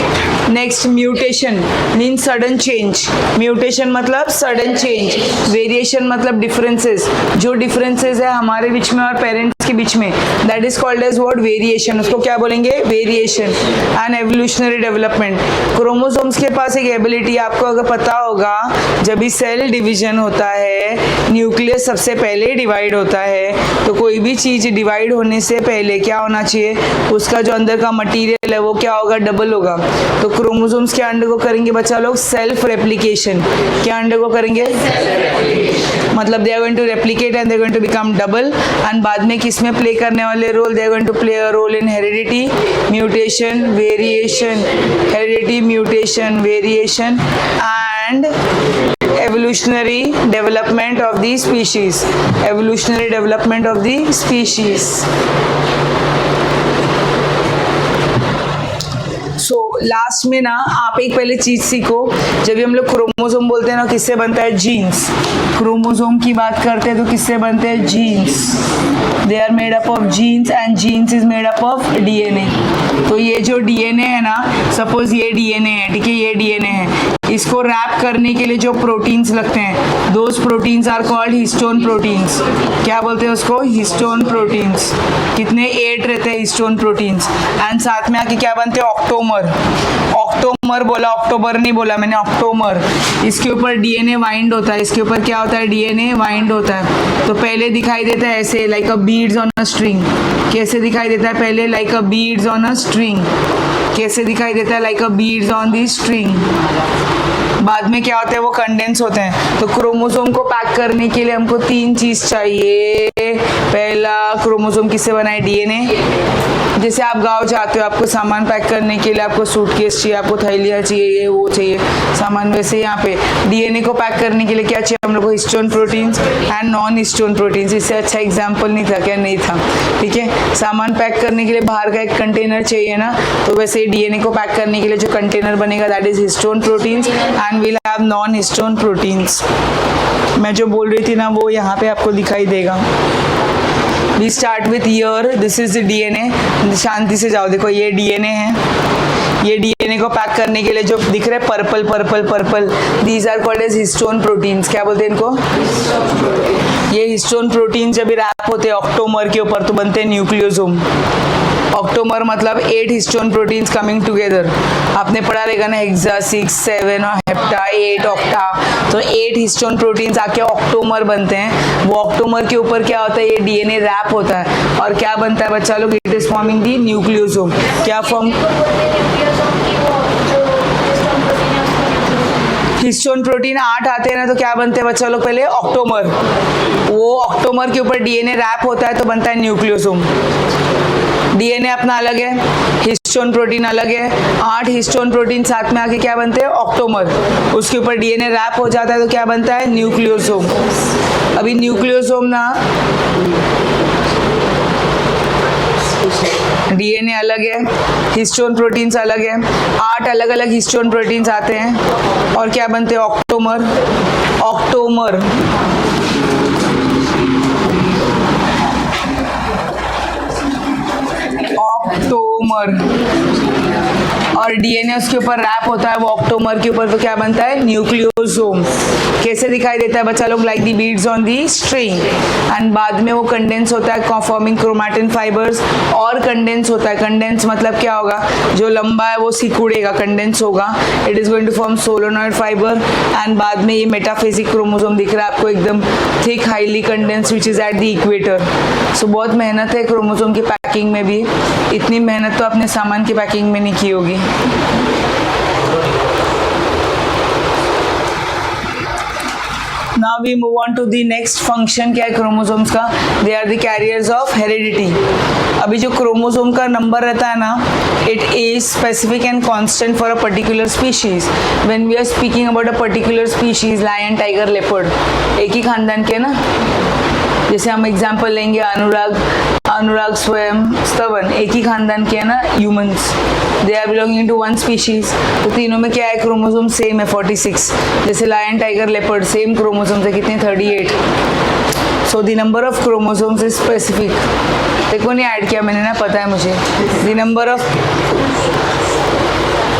Speaker 1: Next mutation means sudden change. Mutation मतलब sudden change. Variation मतलब differences. जो differences है हमारे बीच में और पेरेंट्स के बीच में, that is called as what? Variation. उसको क्या बोलेंगे? Variation. And evolutionary development. Chromosomes के पास एक एबिलिटी, आपको अगर पता होगा, जब भी सेल डिवीजन होता है, न्यूक्लियस सबसे पहले डिवाइड होता है, तो कोई भी चीज डिवाइड होने से पहले क्या होना चाहिए, उसका जो अंदर का मटेरियल है वो क्या होगा? डबल होगा। तो क्रोमोसोम्स क्या अंडरगो करेंगे बच्चा लोग? Self replication. क्या अंडरगो करेंगे? मतलब they are going to replicate and they are going to become double. And बाद में किस में प्ले करने वाले role? They are going to play a role in heredity, mutation, variation, heredity, mutation, variation and evolutionary development of the species. Evolutionary development of the species. So last में ना आप एक पहले चीज सीखो, जब भी हम लोग क्रोमोसोम बोलते हैं ना, किससे बनता है? जीन्स। क्रोमोसोम की बात करते हैं तो किससे बनते हैं? Genes. They are made up of genes and genes is made up of DNA. तो ये जो डीएनए है ना, सपोज ये डीएनए है, ठीक है, ये डीएनए है, इसको रैप करने के लिए जो प्रोटीन्स लगते हैं, those proteins are called histone proteins. क्या बोलते हैं उसको? Histone proteins. कितने? 8 रहते हैं हिस्टोन प्रोटीन्स। एंड साथ में आके क्या बनते हैं? ऑक्टोमर। ऑक्टोमर बोला, अक्टूबर नहीं बोला मैंने, ऑक्टोमर। इसके ऊपर डीएनए वाइंड होता है, इसके ऊपर क्या होता है? डीएनए वाइंड होता है। तो पहले दिखाई देता है ऐसे, like a beads on a string. कैसे दिखाई देता है? पहले like a beads on a string. कैसे दिखाई देता है? Like a beads on the string. बाद में क्या होता है? वो कंडेंस होते हैं। तो क्रोमोसोम को पैक करने के लिए हमको 3 चीज चाहिए। पहला, क्रोमोसोम किससे बना है? डीएनए। जैसे आप गांव जाते हो, आपको सामान पैक करने के लिए आपको सूटकेस चाहिए, आपको थैलियाँ चाहिए, ये वो चाहिए सामान, वैसे यहाँ पे डीएनए को पैक करने के लिए क्या चाहिए हम लोग को? Histone proteins and non histone proteins. इससे अच्छा एग्जाम्पल नहीं था क्या? नहीं था, ठीक है। सामान पैक करने के लिए बाहर का एक कंटेनर चाहिए ना, तो वैसे डीएनए को पैक करने के लिए जो कंटेनर बनेगा, that is histone proteins and will have non histone proteins. मैं जो बोल रही थी ना, वो यहाँ पे आपको दिखाई देगा। We start with here, this is the DNA। शांति से जाओ, देखो ये डीएनए है। ये डीएनए को पैक करने के लिए जो दिख रहे हैं purple purple purple, these are called as histone proteins. क्या बोलते हैं इनको? ये हिस्टोन प्रोटीन जब भी रैप होते हैं ऑक्टोमर के ऊपर तो बनते हैं न्यूक्लियोसोम। ऑक्टोमर मतलब 8 हिस्टोन प्रोटीन्स कमिंग टुगेदर। आपने पढ़ा रहेगा ना, हेक्सा 6, 7 और हेप्टा 8 ऑक्टा। तो 8 हिस्टोन प्रोटीन्स आके ऑक्टोमर बनते हैं। वो ऑक्टोमर के ऊपर क्या होता है? ये डीएनए रैप होता है और क्या बनता है बच्चा लोग? It is forming the nucleosome. क्या फॉर्म? हिस्टोन प्रोटीन 8 आते हैं ना, तो क्या बनते हैं बच्चा लोग? पहले ऑक्टोमर। वो ऑक्टोमर के ऊपर डीएनए रैप होता है तो बनता है न्यूक्लियोसोम। डीएनए अपना अलग है, हिस्टोन प्रोटीन अलग है। 8 हिस्टोन प्रोटीन साथ में आके क्या बनते हैं? ऑक्टोमर। उसके ऊपर डीएनए रैप हो जाता है तो क्या बनता है? न्यूक्लियोसोम। अभी न्यूक्लियोसोम ना, डीएनए अलग है, हिस्टोन प्रोटीन्स अलग है। 8 अलग अलग हिस्टोन प्रोटीन्स आते हैं और क्या बनते हैं? ऑक्टोमर। ऑक्टोमर
Speaker 2: ऑक्टोमर, और डीएनए उसके ऊपर रैप होता है वो ऑक्टोमर के ऊपर, तो क्या बनता है? न्यूक्लियोसोम। कैसे दिखाई देता है बच्चा लोग? Like the beads on the string. And बाद में वो कंडेंस होता है फॉर्मिंग क्रोमैटिन फाइबर्स, और कंडेंस होता है। कंडेंस मतलब क्या होगा? जो लंबा है वो सिकुड़ेगा, कंडेंस होगा। It is going to form solenoid fibre, and बाद में ये मेटाफेजिक क्रोमोसोम दिख रहा है आपको, एकदम thick highly condense which is at the equator. So बहुत मेहनत है क्रोमोसोम की पैकिंग में भी। इतनी मेहनत तो अपने सामान की पैकिंग में नहीं की होगी। Now we move on to the next function। क्या है क्रोमोसोम्स का? They are the carriers of heredity। अभी जो क्रोमोसोम का नंबर रहता है ना, it is specific and constant for a particular species। When we are speaking about a particular species, lion, tiger, leopard, एक ही खानदान के ना। जैसे हम एग्जाम्पल लेंगे अनुराग स्वयं स्तवन, एक ही खानदान के है ना, humans, they are belonging to one species. तो तीनों में क्या है? क्रोमोसोम सेम है 46। जैसे lion, tiger, leopard same chromosomes है, कितने? 38। So the number of chromosomes is specific. देखो नहीं ऐड किया मैंने ना, पता है मुझे।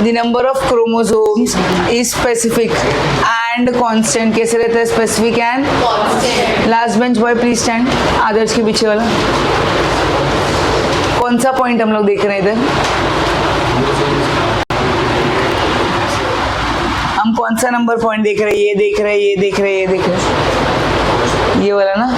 Speaker 2: The number of chromosomes is specific and constant. कैसे रहता है? Specific and constant. Last bench boy please stand. Adarsh के पीछे वाला कौन सा पॉइंट हम लोग देख रहे हैं इधर? हम कौन सा नंबर पॉइंट देख रहे हैं? ये देख रहे हैं, ये देख रहे हैं, ये देख रहे हैं, ये वाला ना।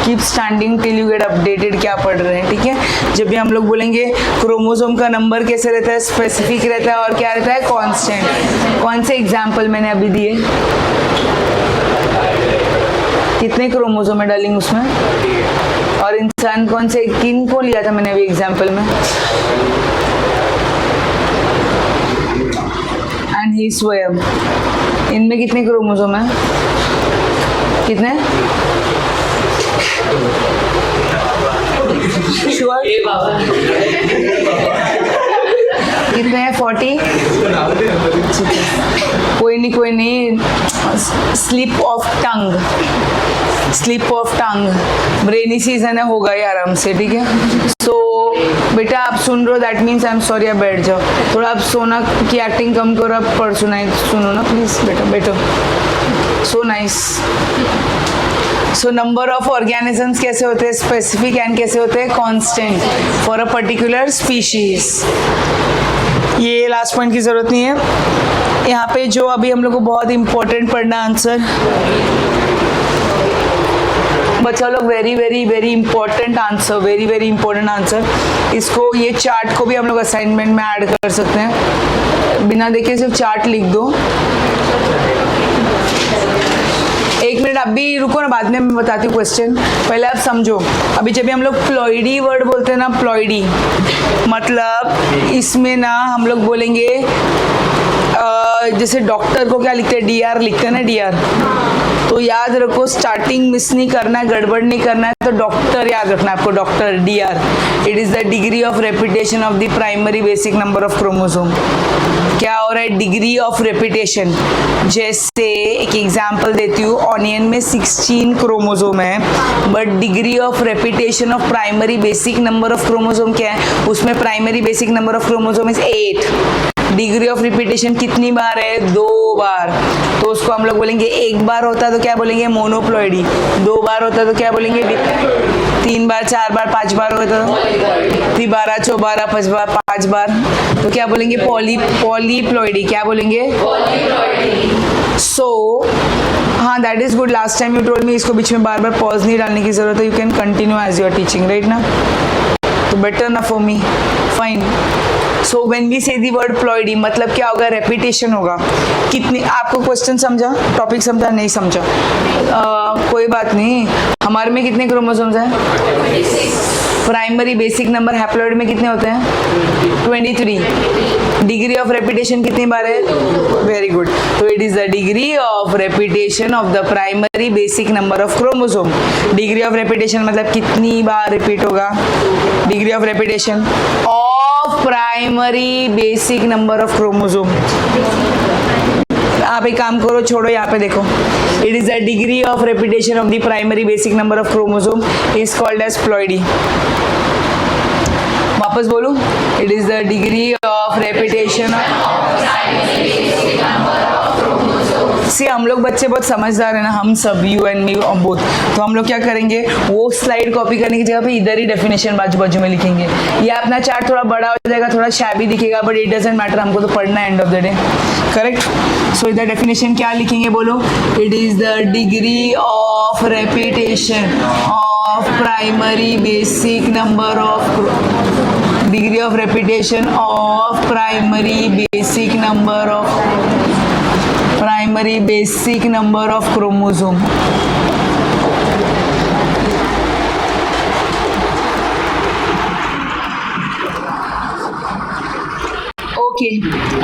Speaker 2: Keep standing till you get updated. क्या पढ़ रहे हैं? ठीक है। जब भी हम लोग बोलेंगे क्रोमोसोम का नंबर कैसे रहता है? स्पेसिफिक रहता है, और क्या रहता है? कांस्टेंट। कौन से एग्जाम्पल मैंने अभी दिए? कितने क्रोमोसोम है डार्लिंग उसमें? और इंसान कौन से, किन को लिया था मैंने अभी एग्जाम्पल में? एंड ही स्वयं। इनमें कितने क्रोमोसोम है? कितने? श्योर? कितने हैं? 40? कोई नहीं। Slip of tongue, brainy season है, होगा ही आराम से। ठीक है। सो बेटा आप सुन रहे हो, that means I am sorry. आप बैठ जाओ थोड़ा, आप सोना की एक्टिंग कम करो, आप पढ़ सुनो ना प्लीज। बेटा बैठो। So nice. So number of organisms कैसे होते हैं? स्पेसिफिक एंड कैसे होते हैं? Constant for a particular species. ये लास्ट पॉइंट की जरूरत नहीं है। यहाँ पे जो अभी हम लोग को बहुत इंपॉर्टेंट पढ़ना आंसर, बच्चा लोग, very very very important answer, very very important answer. इसको, ये चार्ट को भी हम लोग असाइनमेंट में ऐड कर सकते हैं, बिना देखे सिर्फ चार्ट लिख दो। एक मिनट अभी रुको ना, बाद में मैं बताती हूँ क्वेश्चन। पहले आप समझो। अभी जब भी हम लोग प्लॉइडी वर्ड बोलते हैं ना, प्लॉइडी मतलब इसमें ना हम लोग बोलेंगे जैसे डॉक्टर को क्या लिखते हैं? डीआर लिखते हैं ना, डीआर। तो याद रखो, स्टार्टिंग मिस नहीं करना है, गड़बड़ नहीं करना है। तो डॉक्टर याद रखना है आपको, doctor, D R. It is the degree of repetition of the primary basic number of chromosome. क्या हो रहा है? Degree of repetition. जैसे एक एग्जांपल देती हूँ, ऑनियन में 16 क्रोमोसोम है, but degree of repetition of primary basic number of chromosome क्या है? उसमें primary basic number of chromosome is 8। Degree of repetition कितनी बार है? 2 बार। तो उसको हम लोग बोलेंगे, एक बार होता है तो क्या बोलेंगे? मोनोप्लॉइडी। 2 बार होता है तो क्या बोलेंगे? 3 बार, 4 बार, 5 बार होता है 12, 14, 5 बार, तो क्या बोलेंगे? पॉलीप्लॉइडी। क्या बोलेंगे? सो हाँ, that is good. Last time you told me इसको बीच में बार बार पॉज नहीं डालने की जरूरत है। You can continue as you are teaching, right ना? तो बेटर ना for me, fine. So when we say the word ploidy मतलब क्या होगा? रेपिटेशन होगा। कितनी, आपको क्वेश्चन समझा, टॉपिक समझा, नहीं समझा? कोई बात नहीं। हमारे में कितने क्रोमोसोम्स हैं? प्राइमरी बेसिक नंबर हैप्लॉइड में कितने होते हैं? 23। डिग्री ऑफ रेपिटेशन कितनी बार है? Very good. तो it is the degree of repetition of the primary basic number of chromosome. Degree of repetition मतलब कितनी बार रिपीट होगा? Degree of repetition of primary basic number of chromosome. आप एक काम करो, छोड़ो, यहाँ पे देखो। It is the degree of repetition of the primary basic number of chromosome is called as ploidy. वापस बोलूं, it is the degree of repetition सी हम लोग बच्चे बहुत समझदार है ना, हम सब, यू एंड मी बोथ। तो हम लोग क्या करेंगे, वो स्लाइड कॉपी करने की जगह पे इधर ही डेफिनेशन बाजू बाजू में लिखेंगे। ये अपना चार्ट थोड़ा बड़ा हो जाएगा, थोड़ा शैबी दिखेगा, बट इट डजंट मैटर, हमको तो पढ़ना है end of the day, correct. So इधर डेफिनेशन क्या लिखेंगे बोलो, it is the degree of repetition of primary basic number of degree of repetition of primary basic number of chromosome. Okay,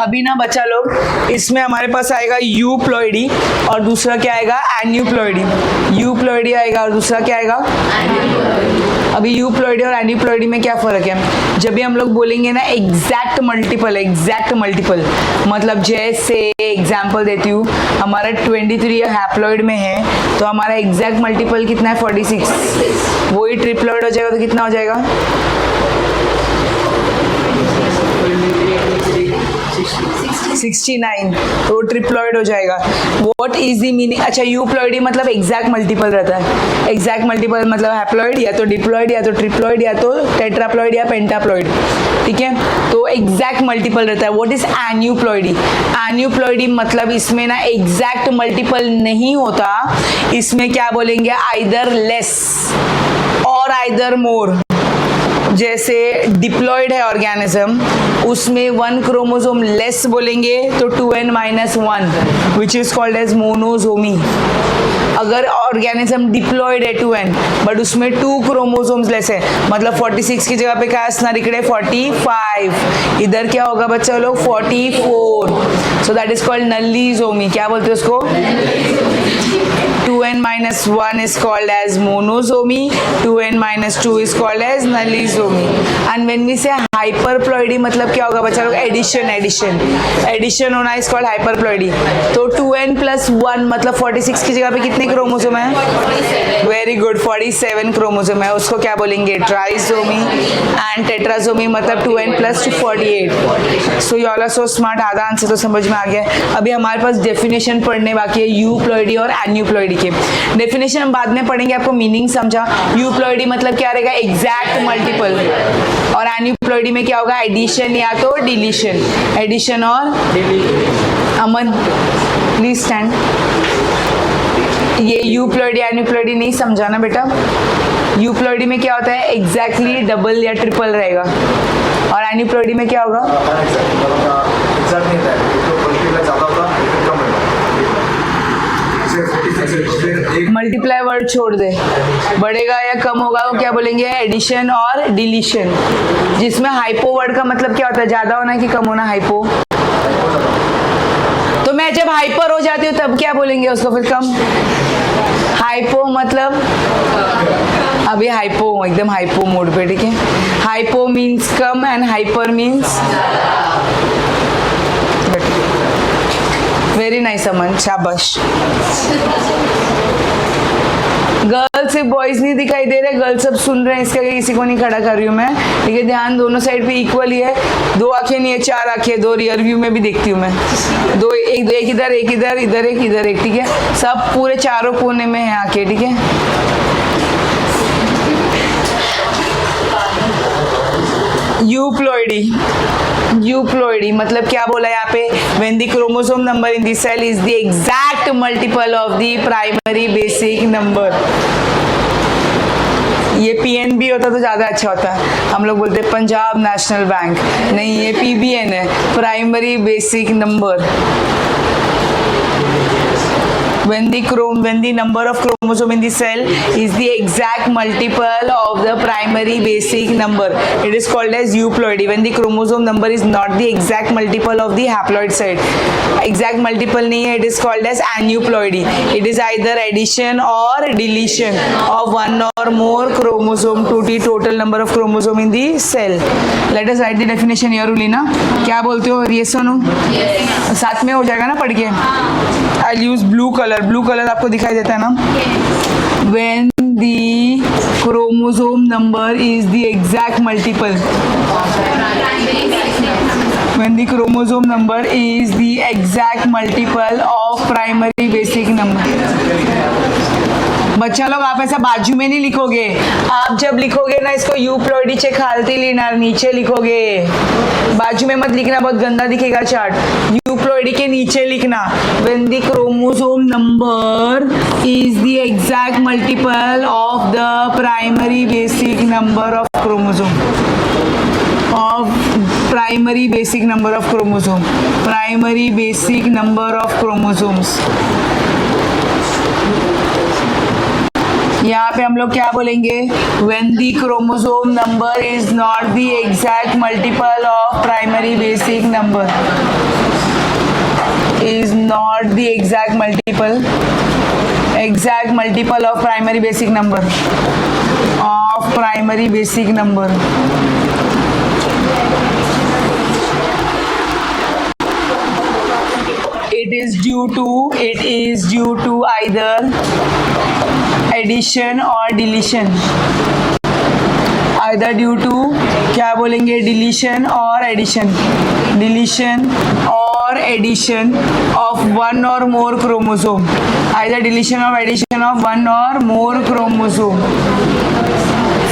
Speaker 2: अभी ना बच्चा लोग, इसमें हमारे पास आएगा यूप्लॉइडी और दूसरा क्या आएगा, एन्यूप्लॉइडी। यूप्लॉइडी आएगा और दूसरा क्या आएगा, अभी यूप्लॉइडी और एन्यूप्लॉइडी में क्या फर्क है, जब भी हम लोग बोलेंगे ना एग्जैक्ट मल्टीपल, मतलब जैसे एग्जांपल देती हूँ, हमारा 23 हैप्लॉइड में है तो हमारा एग्जैक्ट मल्टीपल कितना है, 46। वही ट्रिप्लॉइड हो जाएगा तो कितना हो जाएगा, 69, तो ट्रिप्लॉइड हो जाएगा। व्हाट इज द मीनिंग, अच्छा यूप्लॉइडी मतलब एग्जैक्ट मल्टीपल रहता है, एग्जैक्ट मल्टीपल मतलब हैप्लॉइड या तो डिप्लॉइड या तो ट्रिप्लॉइड या तो टेट्राप्लॉइड या पेंटाप्लॉइड, ठीक है, तो एग्जैक्ट मल्टीपल रहता है। व्हाट इज एन्यूप्लॉइडी, एन्यूप्लॉइडी मतलब इसमें ना एग्जैक्ट मल्टीपल नहीं होता, इसमें क्या बोलेंगे, आइदर लेस और आइदर मोर। जैसे डिप्लॉइड है ऑर्गेनिज्म, उसमें 1 क्रोमोसोम लेस बोलेंगे तो 2n-1 which is called as monosomy. अगर ऑर्गेनिज्म डिप्लॉइड है 2n बट उसमें 2 क्रोमोसोम्स लेस है, मतलब 46 की जगह पे क्या असना दिख रहे 45, इधर क्या होगा बच्चा लोग 44, सो दैट इज कॉल्ड नल्लीजोमी। क्या बोलते हैं उसको, 2n-1 is called as monosomy, 2n-2 is called as nullisomy. And when we say hyperploidy मतलब क्या होगा बच्चा लोग, एडिशन होना is called hyperploidy। तो 2n+1 मतलब 46 की जगह पे कितने क्रोमोसोम है, वेरी गुड, 47 क्रोमोसोम है, उसको क्या बोलेंगे, ट्राइसोमी। एंड टेट्रासोमी मतलब 2n+2 48। So you all are so smart, आधा आंसर तो समझ में आ गया। अभी हमारे पास डेफिनेशन पढ़ने बाकी है यूप्लॉइडी और एन्यूप्लॉइडी के। डेफिनेशन हम बाद में पढ़ेंगे, आपको मीनिंग समझा। यूप्लॉइडी मतलब क्या रहेगा, एग्जैक्ट मल्टीपल, और एन्यूप्लॉइडी में क्या होगा, एडिशन या तो डिलीशन, एडिशन और अमन प्लीज स्टैंड। ये यूप्लॉइडी एन्यूप्लॉइडी नहीं समझाना बेटा। यूप्लॉइडी में क्या होता है, एग्जैक्टली डबल या ट्रिपल रहेगा, और एन्यूप्लॉइडी में क्या होगा, मल्टीप्लाई वर्ड छोड़ दे, बढ़ेगा या कम होगा वो क्या बोलेंगे, एडिशन और डिलीशन। जिसमें हाइपो वर्ड का मतलब क्या होता है, ज्यादा होना कि कम होना, हाइपो। तो मैं जब हाइपर हो जाती हूँ तब क्या बोलेंगे उसको, फिर कम। हाइपो मतलब अभी हाइपो, एकदम हाइपो मोड पे, ठीक है। हाइपो मीन्स कम and hyper means, very nice Aman, शाबाश। गर्ल्स से बॉयज नहीं दिखाई दे रहे, गर्ल्स सब सुन रहे हैं, इसके आगे किसी को नहीं खड़ा कर रही हूँ मैं, ठीक है। ध्यान दोनों साइड पे इक्वल ही है, 2 आंखें नहीं है, 4 आंखें, 2 रियर व्यू में भी देखती हूँ मैं, 2, एक इधर, एक इधर, इधर एक, इधर एक, ठीक है। सब पूरे चारों कोने में है आंखें, ठीक है। यूप्लॉइडी मतलब क्या बोला यहाँ पे, when the chromosome number in the cell is the exact multiple of the primary basic number। ये PNB होता तो ज्यादा अच्छा होता, हम लोग बोलते पंजाब नेशनल बैंक, नहीं ये PBN है, primary basic number. when the number of chromosome in the cell is the exact multiple of the primary basic number, it is called as euploidy। when the chromosome number is not the exact multiple of the haploid side, exact multiple नहीं है, it is called as aneuploidy। it is either addition or deletion of one or more chromosome to the total number of chromosome in the cell। let us write the definition here उलीना, क्या बोलते हो, ये सुनो, साथ में हो जाएगा ना पढ़ के। I'll use blue color आपको दिखाई देता है ना। when the chromosome chromosome number is the exact multiple? When the chromosome number is the exact multiple of primary basic number. बच्चा लोग आप ऐसा बाजू में नहीं लिखोगे, आप जब लिखोगे ना इसको यूप्लॉइडी खालती लिनार नीचे लिखोगे, बाजू में मत लिखना, बहुत गंदा दिखेगा चार्ट। यूप्लॉइडी के नीचे लिखना when the chromosome number is the exact multiple of the primary basic number of chromosome, primary basic number of chromosome, primary basic number of chromosomes। यहाँ पे हम लोग क्या बोलेंगे, when the chromosome number is not the exact multiple of primary basic number, is not the exact multiple of primary basic number, of primary basic number। It is due to either addition or deletion, either due to क्या बोलेंगे, deletion or addition, deletion or addition of one or more chromosome, either deletion or addition of one or more chromosome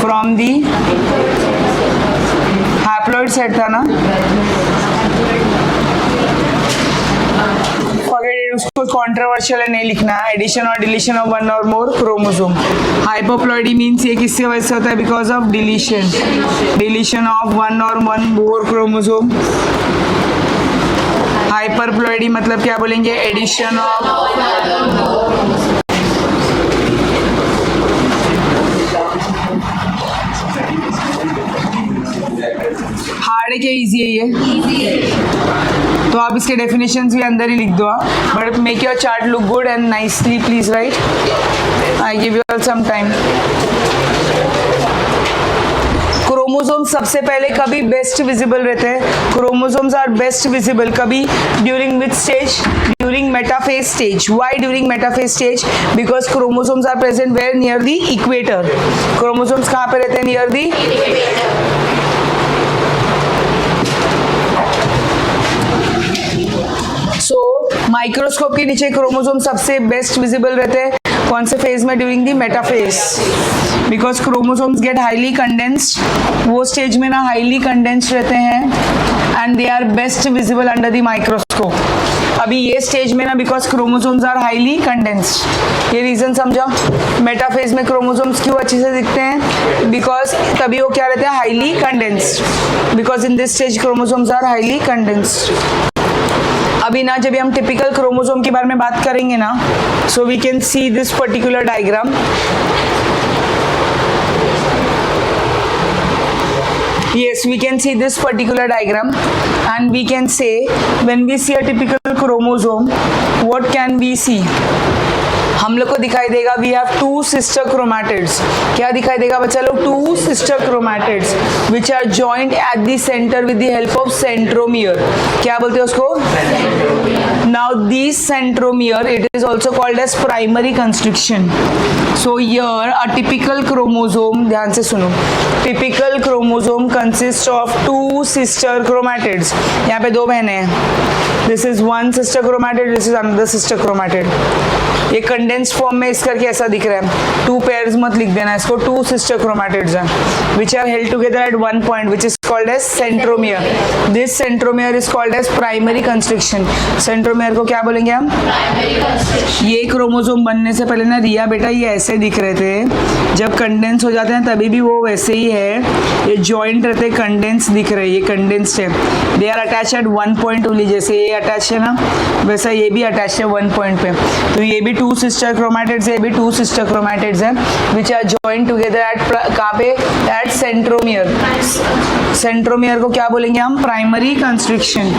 Speaker 2: from the haploid set था ना, उसको कंट्रोवर्शियल नहीं लिखना, एडिशन और डिलीशन ऑफ वन और मोर क्रोमोसोम। हाइपोप्लॉइडी मींस ये किसकी वजह से होता है, because of deletion of one और वन मोर क्रोमोसोम। हाइपरप्लॉइडी मतलब क्या बोलेंगे, एडिशन ऑफ हार्ड है क्या इजी है ये, तो आप इसके डेफिनेशंस भी अंदर ही लिख दो, but make your chart look good and nicely please right, I give you all some time. Chromosome सबसे पहले कभी बेस्ट विजिबल रहते हैं, क्रोमोसोम्स आर बेस्ट विजिबल कभी during which stage, during metaphase stage. Why during metaphase stage, because chromosomes are present where, near the equator. Chromosomes कहाँ पे रहते हैं, नियर द माइक्रोस्कोप के नीचे क्रोमोसोम सबसे बेस्ट विजिबल रहते हैं कौन से फेज में, during the metaphase, because chromosomes get highly condensed, वो स्टेज में ना हाईली कंडेंस्ड रहते हैं and they are best visible under the microscope. अभी ये स्टेज में ना because chromosomes are highly condensed, ये रीजन समझा। मेटाफेज में क्रोमोसोम्स क्यों अच्छे से दिखते हैं, बिकॉज तभी वो क्या रहते हैं, highly condensed, because in this stage chromosomes are highly condensed. अभी ना जब हम टिपिकल क्रोमोसोम के बारे में बात करेंगे ना, so we can see this particular diagram. Yes, we can see this particular diagram and we can say when we see a typical chromosome, what can we see? हम लोग को दिखाई देगा we have two sister chromatids. क्या दिखाई देगा बच्चा लोग, two sister chromatids which are joint at the centre with the help of centromere. क्या बोलते हैं उसको, now this centromere it is also called as primary constriction. So here a typical chromosome, ध्यान से सुनो, typical chromosome consist of two sister chromatids. यहाँ पे दो बहनें हैं, this is one sister chromatid, this is another sister chromatid. ये कंडेंस्ड फॉर्म में इस करके ऐसा दिख रहा है, टू पेयर्स मत लिख देना इसको, टू सिस्टर क्रोमैटिड्स हैं which are held together at one point which is called as centromere. This centromere is called as primary constriction. Centromere को क्या बोलेंगे हम, ये क्रोमोसोम बनने से पहले ना रिया बेटा ये ऐसे दिख रहे थे, जब कंडेंस हो जाते हैं तभी भी वो वैसे ही है, ये जॉइंट रहते कंडेंस दिख रहे हैं, ये कंडेंस्ड है, they are attach at one point only, जैसे ये अटैच है ना वैसा ये भी अटैच है वन पॉइंट पे। तो ये भी टू सिस्टर क्रोमैटिड्स है, ये भी टू सिस्टर क्रोमैटिड्स है which are joint together at कहाँ पे, एट सेंट्रोमियर। सेंट्रोमियर को क्या बोलेंगे हम, प्राइमरी कंस्ट्रिक्शन।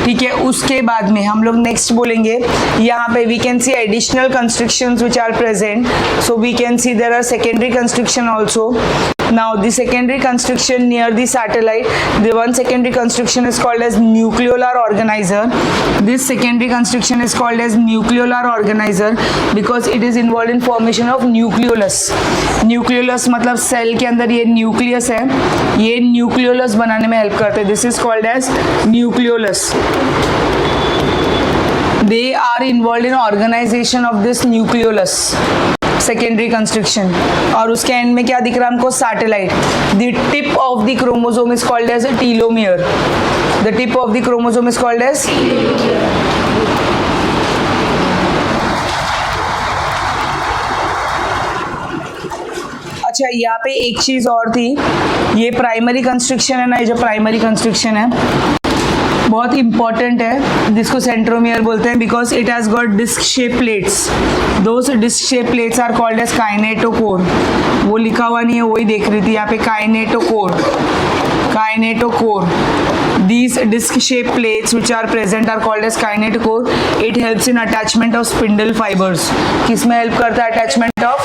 Speaker 2: ठीक है, उसके बाद में हम लोग नेक्स्ट बोलेंगे यहाँ पे we can see additional constrictions which are present, so we can see there are secondary constriction also. Now the secondary constriction near the satellite, the one secondary constriction is called as nucleolar organizer. This secondary constriction is called as nucleolar organizer because it is involved in formation of nucleolus. Nucleolus मतलब सेल के अंदर ये न्यूक्लियस है, ये न्यूक्लियोलस बनाने में हेल्प करते हैं. This is called as nucleolus. They are involved in organization of this nucleolus. Secondary constriction. और उसके एंड में क्या दिख रहा है हमको? Satellite. The tip of the chromosome is called as a telomere. The tip of the chromosome is called as अच्छा, यहाँ पे एक चीज और थी. ये प्राइमरी कंस्ट्रक्शन है ना, ये जो प्राइमरी कंस्ट्रक्शन है बहुत इंपॉर्टेंट है, जिसको सेंट्रोमियर बोलते हैं because it has got disc shape plates. Those disc shape plates are called as kinetochore. वो लिखा हुआ नहीं है, वही देख रही थी यहाँ पे. Kinetochore, kinetochore. These disc shaped plates which are present are called as kinetochore. It helps in attachment of spindle fibers. किसमें हेल्प करता है? Attachment of.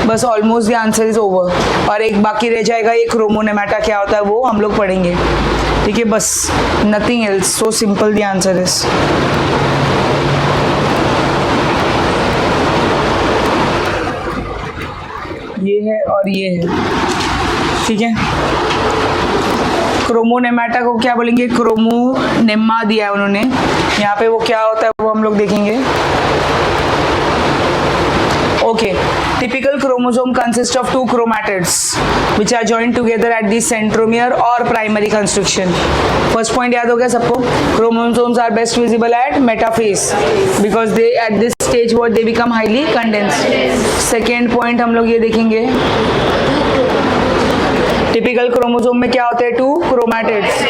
Speaker 2: बस almost the answer is over. और एक बाकी रह जाएगा, ये क्रोमोनेमाटा क्या होता है वो हम लोग पढ़ेंगे. ठीक है, बस nothing else. So simple the answer is. ये है और ये है. ठीक है, क्रोमोनेमाटा को क्या बोलेंगे? क्रोमोनेमा दिया है उन्होंने. यहाँ पे वो क्या होता है वो हम लोग देखेंगे. Okay, typical chromosome consists of two chromatids which are joined together at the centromere or primary constriction. First point याद हो गया सबको? Chromosomes are best visible at metaphase because they at this stage what they become highly condensed. Second point हम लोग ये देखेंगे. टिपिकल क्रोमोसोम में क्या होते हैं? Two chromatids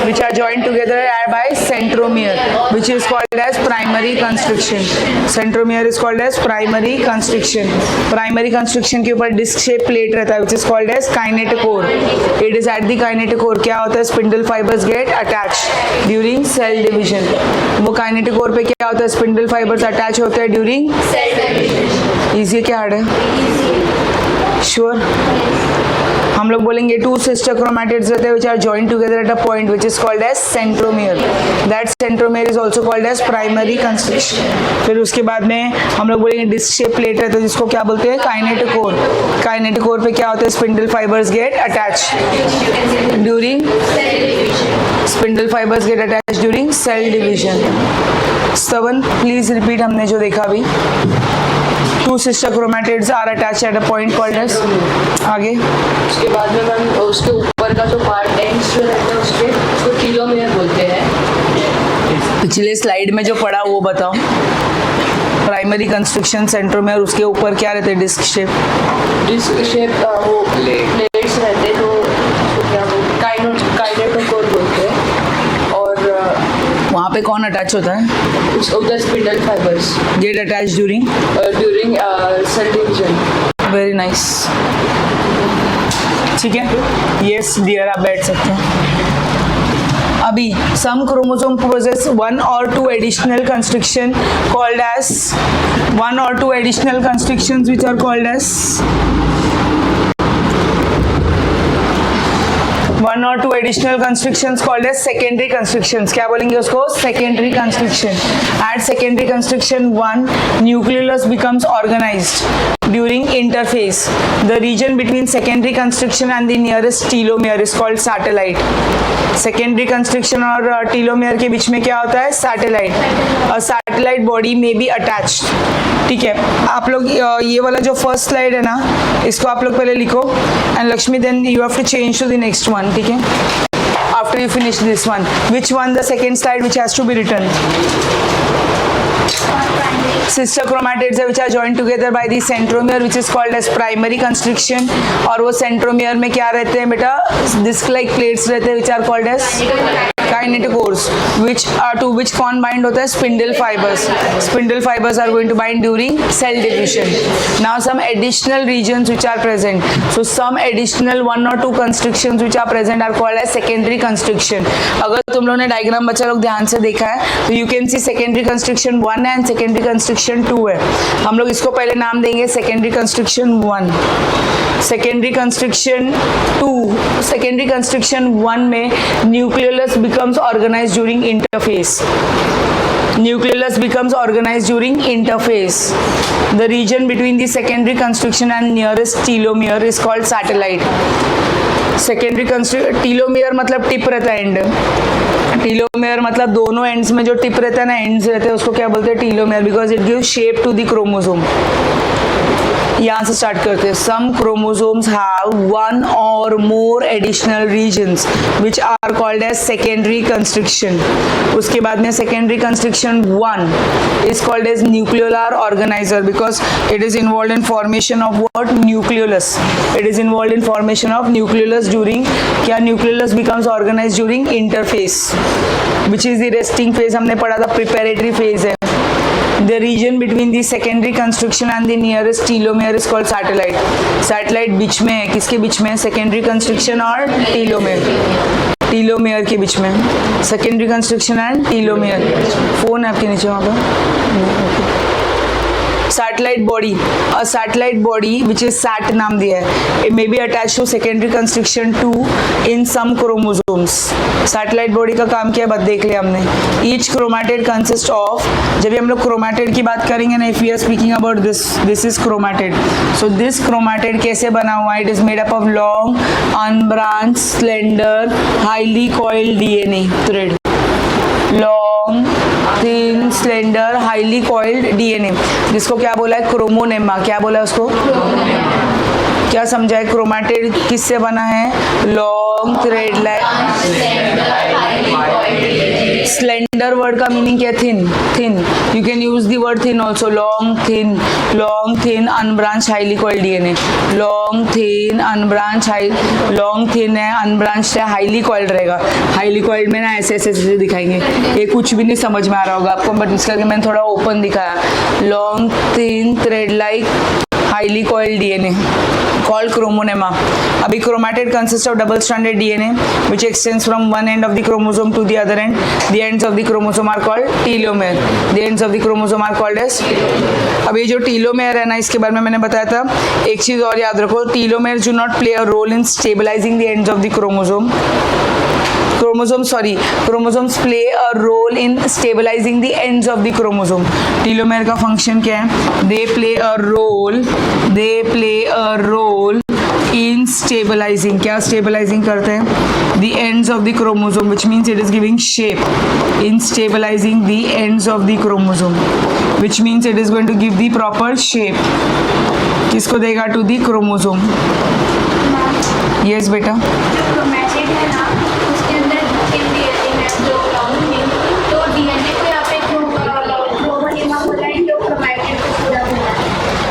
Speaker 2: which are joined together by centromere which is called as primary constriction. Centromere is called as primary constriction. Primary constriction के ऊपर डिस्क शेप प्लेट रहता है which is called as kinetochore. It is at the kinetochore. क्या होता है? Spindle fibres get attach during cell division. वो काइनेटोकोर पे क्या होता है? स्पिंडल फाइबर्स अटैच होते हैं ड्यूरिंग सेल डिवीजन. इजी क्या हार्ड है? श्योर. हम लोग बोलेंगे टू सिस्टर क्रोमैटिड्स रहते हैं which are joined together at a point which is called as centromere. That centromere is also called as primary constriction. फिर उसके बाद में हम लोग बोलेंगे डिस्क शेप प्लेट रहता है जिसको क्या बोलते हैं? काइनेटोकोर. काइनेटोकोर पे क्या होता है? Spindle fibres get attach during spindle fibres get attach during cell division. 7 please repeat हमने जो देखा अभी. Two sister chromatids are attached at a point called as. आगे
Speaker 3: उसके बाद में मैम उसके ऊपर का जो पार्ट एंड्स जो रहता है उसको टीलोमियर बोलते हैं.
Speaker 2: पिछले स्लाइड में जो पढ़ा वो बताओ. प्राइमरी कंस्ट्रक्शन सेंट्रोमियर, उसके ऊपर क्या रहते हैं? Disc shape.
Speaker 3: डिस्क शेप वो प्लेट्स रहते हैं तो क्या काइनेटोकोर बोलते हैं. और
Speaker 2: वहाँ पे कौन अटैच होता है?
Speaker 3: उधर spindle fibres
Speaker 2: get attach during
Speaker 3: cell division.
Speaker 2: Very nice. ठीक है, यस डियर आप बैठ सकते हैं. अभी some chromosome possess one or two additional constriction called as one or two additional constrictions which are called as one or two additional constrictions called as secondary constrictions. क्या बोलेंगे उसको? secondary constriction. At secondary constriction 1, nucleolus becomes organized during interphase. The region between secondary constriction and the nearest telomere is called satellite. Secondary constriction और telomere के बीच में क्या होता है? Satellite. A satellite body may be attached. ठीक है, आप लोग ये वाला जो फर्स्ट स्लाइड है ना, इसको आप लोग पहले लिखो and Lakshmi then you have to change to the next one. ठीक है, after you finish this one. Which one? The second slide which has to be written. Sister chromatids है which are joined together by the centromere which is called as primary constriction. और वो सेंट्रोमियर में क्या रहते हैं बेटा? डिस्क लाइक प्लेट्स रहते हैं which are called as kinetochores which to which कौन बाइंड होता है? Spindle fibres. Spindle fibres are going to bind during cell division. Now some additional regions which are present. So some additional 1 or 2 constrictions which are present are called as secondary constriction. अगर तुम लोगों ने डायग्राम बच्चा लोग ध्यान से देखा है तो you can see secondary constriction 1 and secondary constriction 2 है. हम लोग इसको पहले नाम देंगे secondary constriction 1, secondary constriction 2. Secondary constriction 1 में nucleus becomes organised during interphase. Nucleolus becomes organized during interphase. The region between the secondary constriction and nearest telomere is called satellite. Secondary constriction, telomere मतलब टिप रहता है एंड. टीलोमेयर मतलब दोनों एंड्स में जो टिप रहता है ना, एंड्स रहते हैं, उसको क्या बोलते हैं? Telomere. Because it gives shape to the chromosome. यहाँ से स्टार्ट करते हैं. Some chromosomes have 1 or more additional regions which are called as secondary constriction. उसके बाद में secondary constriction 1 is called as nucleolar organizer because it is involved in formation of what? Nucleolus. It is involved in formation of nucleolus during क्या? Nucleolus becomes organized during interphase, which is the resting phase. हमने पढ़ा था preparatory phase है. The region between the secondary constriction and the nearest telomere is called satellite. Satellite बीच में है. किसके बीच में? secondary constriction और telomere. टीलोमेयर के बीच में. secondary constriction and telomere. Phone है आपके नीचे वहाँ पर. Satellite body, a satellite body which is SAT नाम दिया है. It may be attached to secondary constriction 2 in some chromosomes. Satellite body का काम क्या है बस देख लिया हमने. Each chromatid consists of, जब भी हम लोग chromatid की बात करेंगे ना, if we are speaking about this is chromatid. So this chromatid कैसे बना हुआ है? It is made up of long, unbranched, slender, highly coiled DNA thread. Long, thin, slender, highly coiled DNA, जिसको क्या बोला है? क्रोमोनेमा. क्या बोला है उसको? क्या समझा है? क्रोमैटिड किससे बना है? Long, thread like. Slender word का मीनिंग क्या है? Thin. Thin. You can use the word thin also. Long, thin, unbranch, highly coiled DNA. Long, thin, unbranch, high. Long, thin है, अनब्रांच है, हाईली कॉइल्ड रहेगा. हाईली कॉइल्ड में ना ऐसे ऐसे दिखाएंगे. ये कुछ भी नहीं समझ में आ रहा होगा आपको, बट इसका मैंने थोड़ा ओपन दिखाया. Long, thin, thread like, highly coiled DNA called chromonema. अभी chromatid consists of double stranded DNA which extends from one end of the chromosome to the other end. The ends of the chromosome are called telomere. The ends of the chromosome are called as. अब ये जो telomere है ना, इसके बारे में मैंने बताया था. एक चीज और याद रखो, telomeres do not play a role in stabilizing the ends of the chromosome. Chromosomes play a role in stabilizing the ends of the chromosome. Telomere का फंक्शन क्या है? They play a role in stabilizing. क्या stabilizing करते हैं? The ends of the chromosome, which means it is giving shape in stabilizing the ends of the chromosome, which means it is going to give the proper shape. किसको देगा? To the chromosome. Yes बेटा.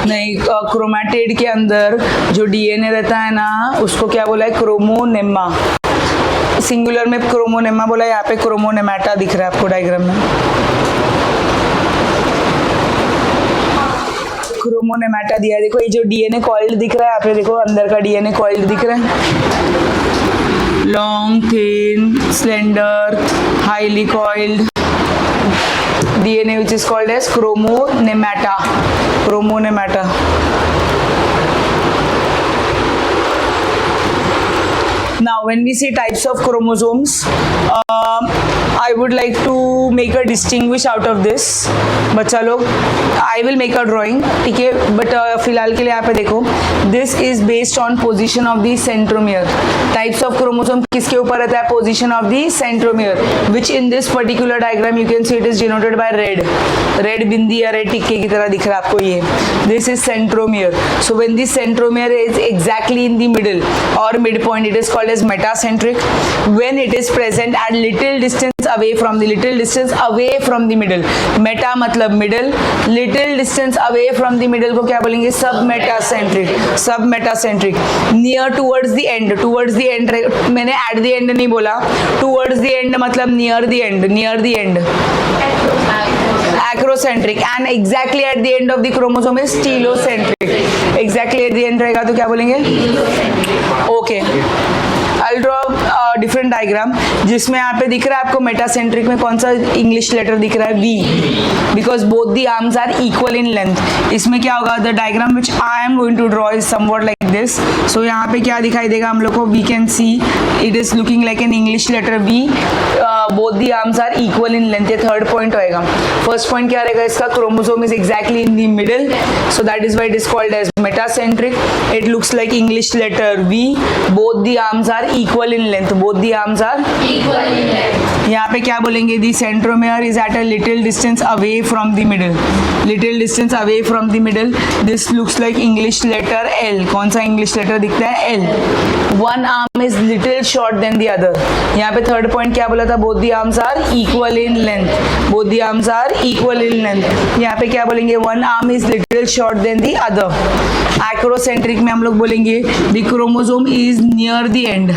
Speaker 2: नहीं, क्रोमैटिड के अंदर जो डीएनए रहता है ना, उसको क्या बोला है? क्रोमोनेमा. सिंगुलर में क्रोमोनेमा बोला, यहाँ पे क्रोमोनेमाटा दिख रहा है आपको डायग्राम में. क्रोमोनेमाटा दिया. देखो ये जो डीएनए कॉइल्ड दिख रहा है, यहाँ पे देखो अंदर का डीएनए कॉइल्ड दिख रहा है. Long, thin, slender, highly coiled DNA which is called as chromonemata. Now when we say types of chromosomes, I would like to make a distinguish out of this. बच्चा लोग, I will make a drawing, ठीक है, but फिलहाल के लिए यहाँ पे देखो. This is based on position of the centromere. Types of chromosome किसके ऊपर रहता है? Position of the centromere, which in this particular diagram you can see it is denoted by red. Red बिंदी या red टिक्के की तरह दिख रहा है आपको ये. This is centromere. So when the centromere is exactly in the middle or midpoint, it is called as metacentric. When it is present at little distance away from the, little distance away from the middle. Meta मतलब middle, little distance away from the middle को क्या बोलेंगे? सब metacentric, सब metacentric. Near towards the end, towards the end, मैंने at the end नहीं बोला, towards the end मतलब near the end, near the end. Acrocentric, and exactly at the end of the chromosome is telocentric. Exactly at the end रहेगा तो क्या बोलेंगे? Okay. I'll draw a different diagram जिसमें यहाँ पे दिख रहा है आपको मेटासेंट्रिक में कौन सा इंग्लिश लेटर दिख रहा है? V, because both the arms are equal in length. इसमें क्या होगा? The diagram which I am going to draw is somewhat like this. So यहाँ पे क्या दिखाई देगा हम लोग को? We can see it is looking like an English letter V. Both the arms are equal in length. ये थर्ड पॉइंट होएगा. फर्स्ट पॉइंट क्या रहेगा इसका? Chromosome is exactly in the middle, so that is why it is called as metacentric. It looks like English letter V. Both the arms are equal in length. Both the arms are
Speaker 3: equal in length.
Speaker 2: यहाँ पे क्या बोलेंगे? The centromere is at a little distance away from the middle. Little distance away from the middle. This looks like English letter L. कौन सा English letter दिखता है? L. One arm is little short than the other. यहाँ पे थर्ड पॉइंट क्या बोला था? Both the arms are equal in length. Both the arms are equal in length. यहाँ पे क्या बोलेंगे? One arm is little short than the other. Acrocentric में हम लोग बोलेंगे the chromosome is near the end.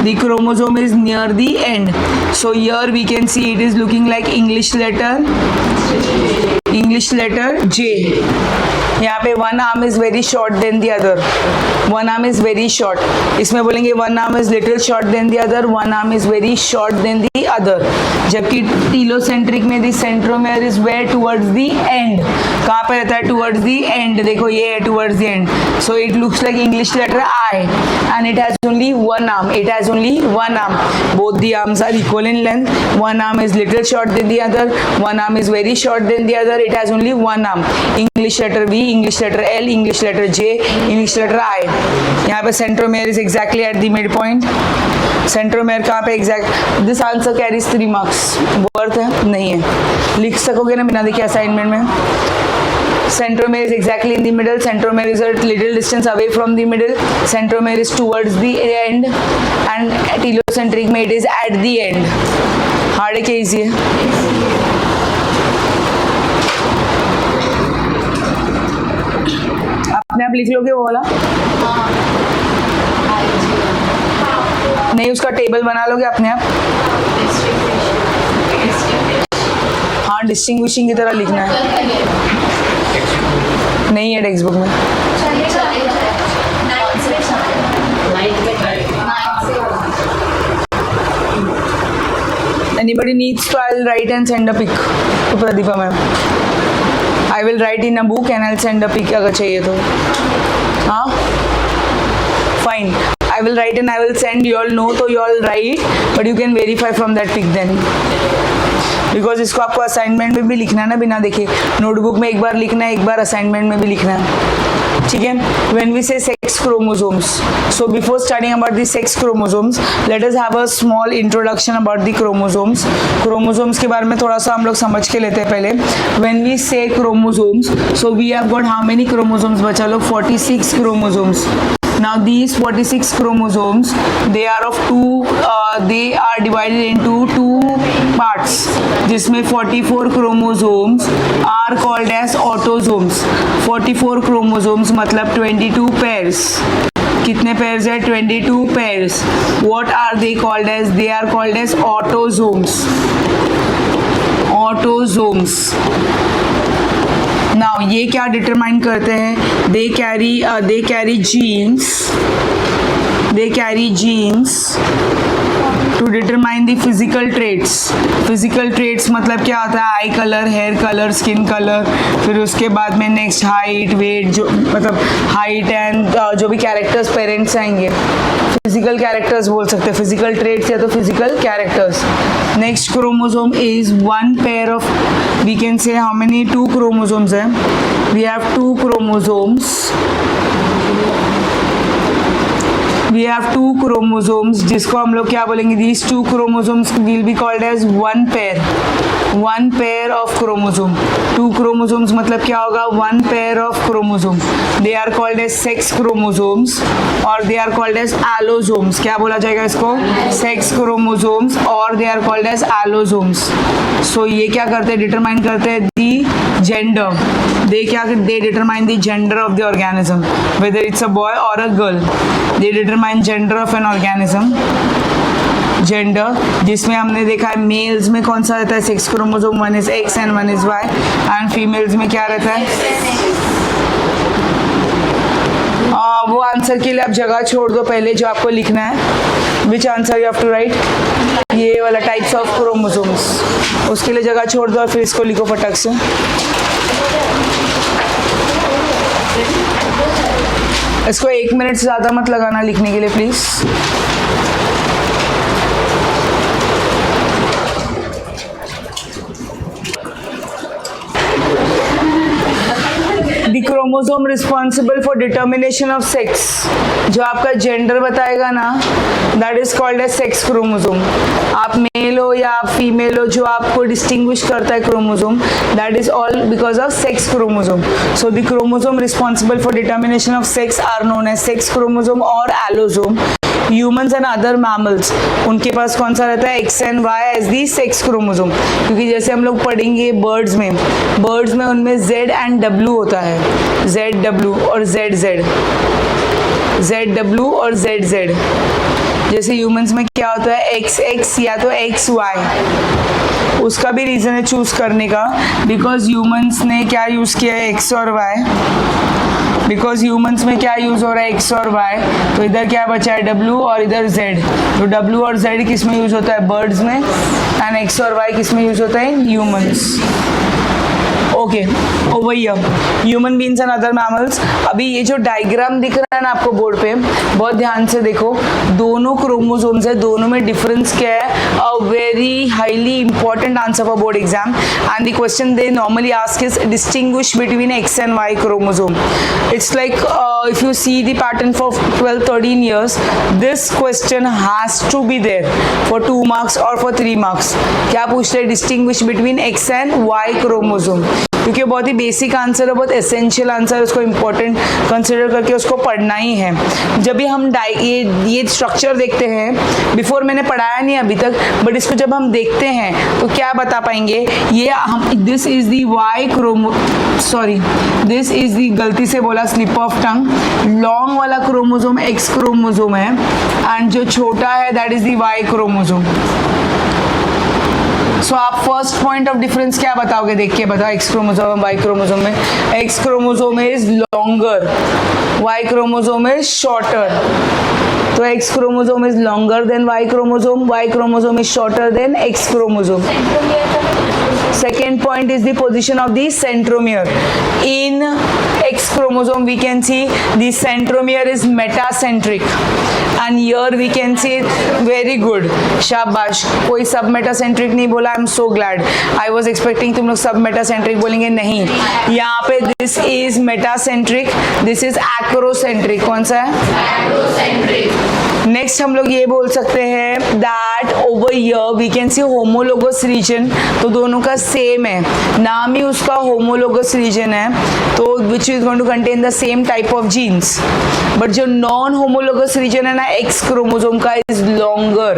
Speaker 2: The chromosome is near the end. So here we can see it is looking like English letter J. यहाँ पे one arm is very short than the other. One arm is very short. इसमें बोलेंगे one arm is little short than the other. One arm is very short than the other. जबकि telocentric में the centromere is where towards the end. कहाँ पे रहता है? Towards the end. देखो ये है towards the end. So it looks like English letter I, and it has only one arm. It has only one arm. Both the arms are equal in length. One arm is little short than the other. One arm is very short than the other. It has only one arm. English letter V, English letter L, English letter J, English letter I. यहाँ पे centromere is exactly at the midpoint. Centromere कहाँ पे exact? This answer carries 3 marks. Worth है? नहीं है. लिख सकोगे ना बिना देखे assignment में? Centromere is exactly in the middle. Centromere is a little distance away from the middle. Centromere is towards the end, and telocentric में it is at the end. Hard है क्या easy है? अपने आप लिख लोगे वो वाला? नहीं, उसका टेबल बना लोगे अपने आप? हाँ, डिस्टिंग्विशिंग की तरह लिखना है. नहीं है टेक्स्ट बुक में. Anybody needs to, I'll write and send a pic to Pradipha ma'am. I will write in a book and I'll send a pic अगर चाहिए तो. हाँ, fine. I will write and I will send. You all know तो you all write, but you can verify from that pic then. Because इसको आपको असाइनमेंट में भी लिखना है ना बिना देखे. नोटबुक में एक बार लिखना है, एक बार असाइनमेंट में भी लिखना है. ठीक है. व्हेन वी से sex chromosomes, so before starting about the sex chromosomes, let us have a small introduction about the chromosomes. Chromosomes के बारे में थोड़ा सा हम लोग समझ के लेते हैं पहले. When we say chromosomes, so we have got how many chromosomes बचा लो? 46 chromosomes. Now these 46 chromosomes, they are divided into 2 parts, जिसमें 44 chromosomes are called as autosomes. 44 chromosomes मतलब 22 pairs. कितने pairs है? 22 pairs. What are they called as? They are called as autosomes. Autosomes. Now ये क्या डिटरमाइन करते हैं? They carry genes to determine the physical traits. Physical traits मतलब क्या होता है? Eye colour, hair colour, skin colour, फिर उसके बाद में नेक्स्ट हाइट, वेट, जो मतलब हाइट एंड जो भी कैरेक्टर्स पेरेंट्स आएंगे, फिजिकल कैरेक्टर्स बोल सकते हैं. फिजिकल ट्रेट्स या तो physical characters. Next chromosome is one pair of, we can say how many? 2 chromosomes है. We have 2 chromosomes. We have 2 chromosomes, जिसको हम लोग क्या बोलेंगे, these 2 chromosomes will be called as one pair of chromosome. 2 chromosomes मतलब क्या होगा, 1 pair of chromosome. They are called as sex chromosomes और they are called as allosomes. क्या बोला जाएगा इसको, सेक्स क्रोमोसोम्स, और they are called as allosomes. So ये क्या करते हैं, डिटरमाइन करते हैं the gender. They determine the gender of the organism, whether it's a boy or a girl. They determine gender of an organism. Gender, जिसमें हमने देखा है मेल्स में कौन सा रहता है, sex chromosome, 1 is X and 1 is Y, and females में क्या रहता है, वो आंसर के लिए आप जगह छोड़ दो, पहले जो आपको लिखना है, which answer you have to write, ये वाला टाइप्स ऑफ क्रोमोसोम्स, उसके लिए जगह छोड़ दो और फिर इसको लिखो फटक से। इसको 1 मिनट से ज़्यादा मत लगाना लिखने के लिए please. The chromosome responsible for determination of sex, जो आपका जेंडर बताएगा ना, that is called as sex chromosome. आप मेल हो या आप फीमेल हो, जो आपको डिस्टिंग्विश करता है chromosome, that is all because of sex chromosome. So the chromosome responsible for determination of sex are known as sex chromosome और allosome. Humans and other mammals, उनके पास कौन सा रहता है, X and Y as the sex chromosome. क्योंकि जैसे हम लोग पढ़ेंगे बर्ड्स में उनमें जेड एंड डब्ल्यू होता है, जेड डब्ल्यू और जेड जेड, जेड डब्ल्यू और जेड जेड। जैसे ह्यूमंस में क्या होता है, एक्स एक्स या तो एक्स वाई। उसका भी रीज़न है चूज करने का, बिकॉज ह्यूमंस ने क्या यूज़ किया है, एक्स और वाई। बिकॉज ह्यूमंस में क्या यूज़ हो रहा है, एक्स और वाई, तो इधर क्या बचा है, डब्ल्यू और इधर जेड। तो डब्ल्यू और जेड किस में यूज़ होता है, बर्ड्स में, एंड एक्स और वाई किस में यूज़ होता है, humans. Okay, over here human beings and other mammals. अभी ये जो डायग्राम दिख रहा है ना आपको बोर्ड पे, बहुत ध्यान से देखो, दोनों क्रोमोसोम्स है, दोनों में डिफरेंस क्या है, a very highly important answer for board exam, and the question they normally ask is distinguish between X and Y chromosome. It's like if you see the pattern for 12-13 years, this question has to be there for 2 marks or for 3 marks. क्या पूछते हैं, distinguish between X and Y chromosome, क्योंकि बहुत ही बेसिक आंसर है, बहुत एसेंशियल आंसर है, उसको इम्पोर्टेंट कंसिडर करके उसको पढ़ना ही है। जब भी हम ये स्ट्रक्चर देखते हैं, बिफोर मैंने पढ़ाया नहीं अभी तक, बट इसको जब हम देखते हैं तो क्या बता पाएंगे, ये हम this is the Y this is the, गलती से बोला, स्लिप ऑफ टंग, लॉन्ग वाला क्रोमोसोम एक्स क्रोमोसोम है, एंड जो छोटा है that is the Y chromosome. So आप फर्स्ट पॉइंट ऑफ डिफरेंस क्या बताओगे, देख के बताओ, एक्स क्रोमोसोम वाई क्रोमोसोम में। X chromosome is longer, Y chromosome is shorter. तो X chromosome is longer than Y chromosome is shorter than X chromosome. Second point is the position of the centromere. In X chromosome we can see the centromere is metacentric, and here we can see very good, शाबाश, कोई सब metacentric नहीं बोला, I'm so glad. I was expecting तुम लोग सब metacentric बोलेंगे, नहीं, यहाँ पे this is metacentric, this is acrocentric। कौन सा है, acrocentric। नेक्स्ट हम लोग ये बोल सकते हैं that over here we can see homologous region, तो दोनों का सेम है, नाम ही उसका homologous region है, तो which is going to contain the same type of genes। But जो नॉन homologous region है ना X क्रोमोसोम का is longer,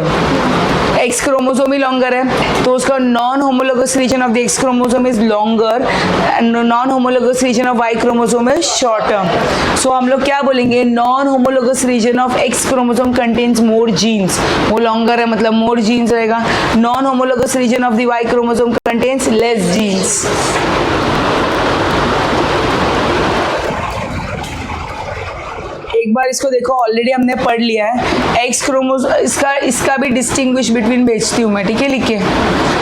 Speaker 2: X क्रोमोसोम ही लॉन्गर है, तो उसका non homologous region of the X chromosome is longer and non homologous region of Y chromosome is shorter. So हम लोग क्या बोलेंगे, non homologous region of X chromosome contains more genes, वो लॉन्गर है मतलब मोर जीन्स रहेगा। Non homologous region of the Y chromosome contains less genes. एक बार इसको देखो, ऑलरेडी हमने पढ़ लिया है, एक्स क्रोमोसोम, इसका भी डिस्टिंग्विश बिटवीन भेजती हूँ मैं, ठीक है, लिख के,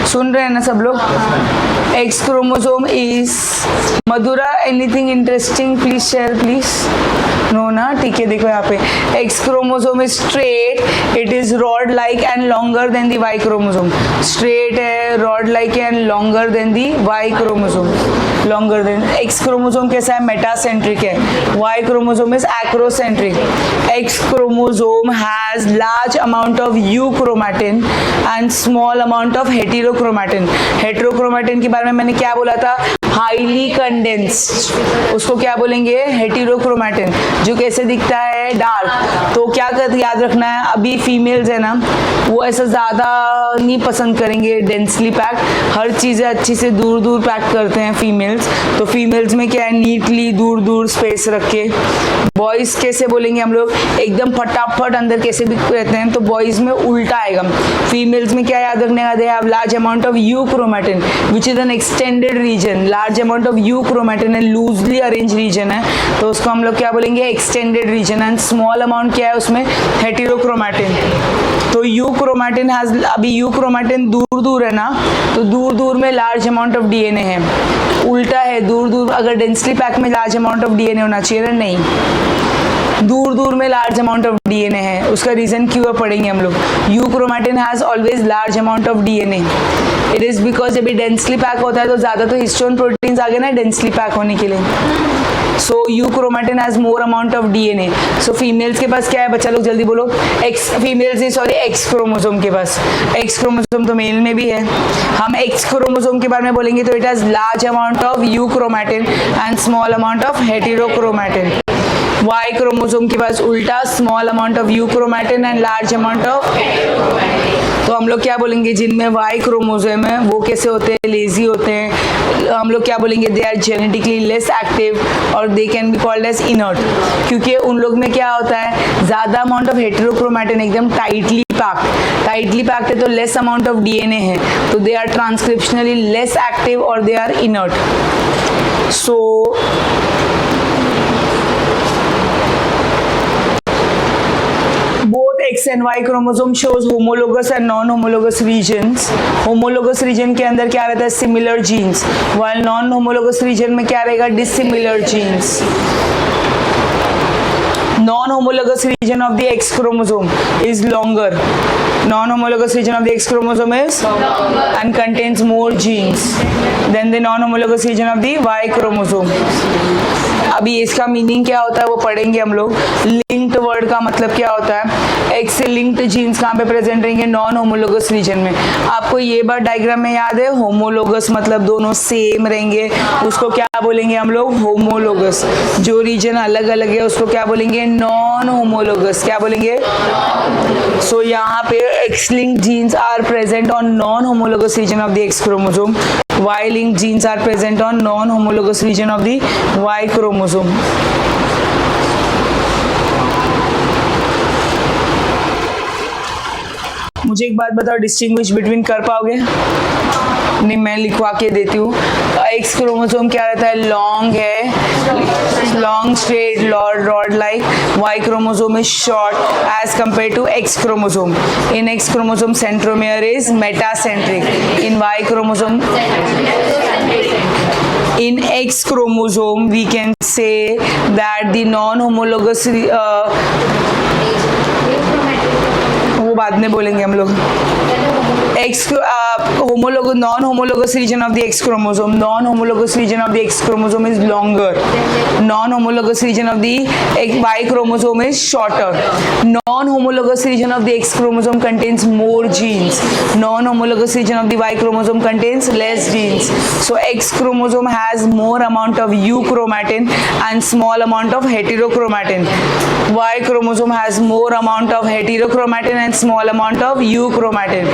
Speaker 2: सुन रहे हैं ना सब लोग। X chromosome is, Madhura anything interesting please share please. No ना, ठीक है। देखो यहाँ पे X chromosome is straight, it is rod like and longer than the Y chromosome. Straight है, rod like and longer than the Y chromosome, longer than. X chromosome कैसा है? मेटासेंट्रिक है। Y chromosome is acrocentric. X chromosome has large amount of euchromatin and small amount of heterochromatin. Heterochromatin के बारे में मैंने क्या बोला था? हाईली कंडेंस्ड, उसको क्या बोलेंगे? हेटेरोक्रोमैटिन। जो कैसे दिखता है? डार्क। तो क्या कर याद रखना है, अभी फीमेल्स है ना, वो ऐसा ज़्यादा नहीं पसंद करेंगे डेंसली पैक, हर चीज़ें अच्छी से दूर दूर पैक करते हैं फीमेल्स। तो फीमेल्स में क्या है? नीटली दूर दूर स्पेस रख के। बॉयज़ कैसे बोलेंगे हम लोग? एकदम फटाफट अंदर कैसे भी रहते हैं, तो बॉयज़ में उल्टा आएगा। फीमेल्स में क्या याद रखने का? They have large amount of euchromatin which is an extended region. Large amount of euchromatin है, लूजली अरेंज रीजन है, तो उसको हम लोग क्या बोलेंगे? Extended region. And small amount क्या है उसमें? हेटेरोक्रोमैटिन। तो यू क्रोमैटिन हैज, अभी यू क्रोमैटिन दूर दूर है ना, तो दूर दूर में लार्ज अमाउंट ऑफ डीएनए है। उल्टा है, दूर दूर अगर डेंसली पैक में लार्ज अमाउंट ऑफ डीएनए होना चाहिए ना, नहीं, दूर दूर में लार्ज अमाउंट ऑफ डीएनए है। उसका रीजन क्यों पढ़ेंगे हम लोग। You chromatin has always large amount of DNA. It is because जब डेंसली पैक होता है तो ज्यादा तो हिस्टोन प्रोटीन्स आ गए ना डेंसली पैक होने के लिए। So you chromatin has more amount of DNA. So females के पास क्या है बच्चा लोग? जल्दी बोलो। एक्स, फीमेल्स नहीं सॉरी, एक्स क्रोमोसोम के पास। एक्स क्रोमोसोम तो मेल में भी है। हम एक्स क्रोमोसोम के बारे में बोलेंगे तो it has large amount of euchromatin and small amount of heterochromatin. Y chromosome के पास उल्टा, small amount of euchromatin and large amount of. तो हम लोग क्या बोलेंगे? जिनमें वाई क्रोमोसोम है वो कैसे होते हैं? लेजी होते हैं। हम लोग क्या बोलेंगे? They are genetically less active और they can be called as inert, क्योंकि उन लोग में क्या होता है? ज्यादा अमाउंट ऑफ हेटेरोक्रोमैटिन, एकदम टाइटली पैक्ड है, तो लेस अमाउंट ऑफ डीएनए है, तो they are transcriptionally less active और they are inert. So both X and Y chromosome shows homologous and non-homologous regions. Homologous region के अंदर क्या रहता है? Similar genes, while non-homologous region में क्या रहेगा? Dissimilar genes. Non-homologous region of the X chromosome is longer. Non-homologous region of the X chromosome is longer and contains more genes than the non-homologous region of the Y chromosome. अभी इसका मीनिंग क्या होता है वो पढ़ेंगे हम लोग। लिंक्ड वर्ड का मतलब क्या होता है? एक्स से लिंक्ड जीन्स कहाँ पे प्रेजेंट रहेंगे? नॉन होमोलोगस रीजन में। आपको ये बात डायग्राम में याद है? होमोलोगस मतलब दोनों सेम रहेंगे, उसको क्या बोलेंगे हम लोग? होमोलोगस। जो रीजन अलग अलग है उसको क्या बोलेंगे? Non homologous. क्या बोलेंगे? सो यहाँ पे X linked genes are present on non homologous region of the X chromosome, Y-linked genes are present on non-homologous region of the Y chromosome. मुझे एक बात बताओ, डिस्टिंग्विश बिटवीन कर पाओगे? नहीं, मैं लिखवा के देती हूँ। एक्स क्रोमोसोम क्या रहता है? लॉन्ग है, long straight rod like. Y chromosome is short as compare to X chromosome. In X chromosome centromere is metacentric, in Y chromosome, in X chromosome we can say that the non-homologous वो बाद में बोलेंगे हम लोग। non-homologous region of the X chromosome. Non-homologous region of the X chromosome is longer. Non-homologous region of the Y chromosome is shorter. Non-homologous region of the X chromosome contains more genes. Non-homologous region of the Y chromosome contains less genes. So X chromosome has more amount of U chromatin and small amount of heterochromatin. Y chromosome has more amount of heterochromatin and small amount of U chromatin.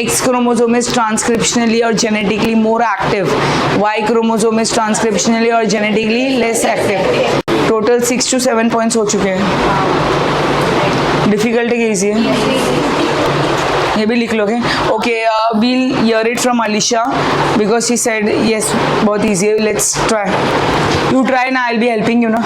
Speaker 2: X chromosome is transcriptionally or genetically more active. Y chromosome is transcriptionally or genetically less active. Total 6 to 7 points हो चुके हैं। डिफिकल्टी कैसी है? ये भी लिख लोगे? Okay, we'll hear it from Alisha because she said yes, बहुत easy है. Let's try. You try ना, I'll be helping you ना.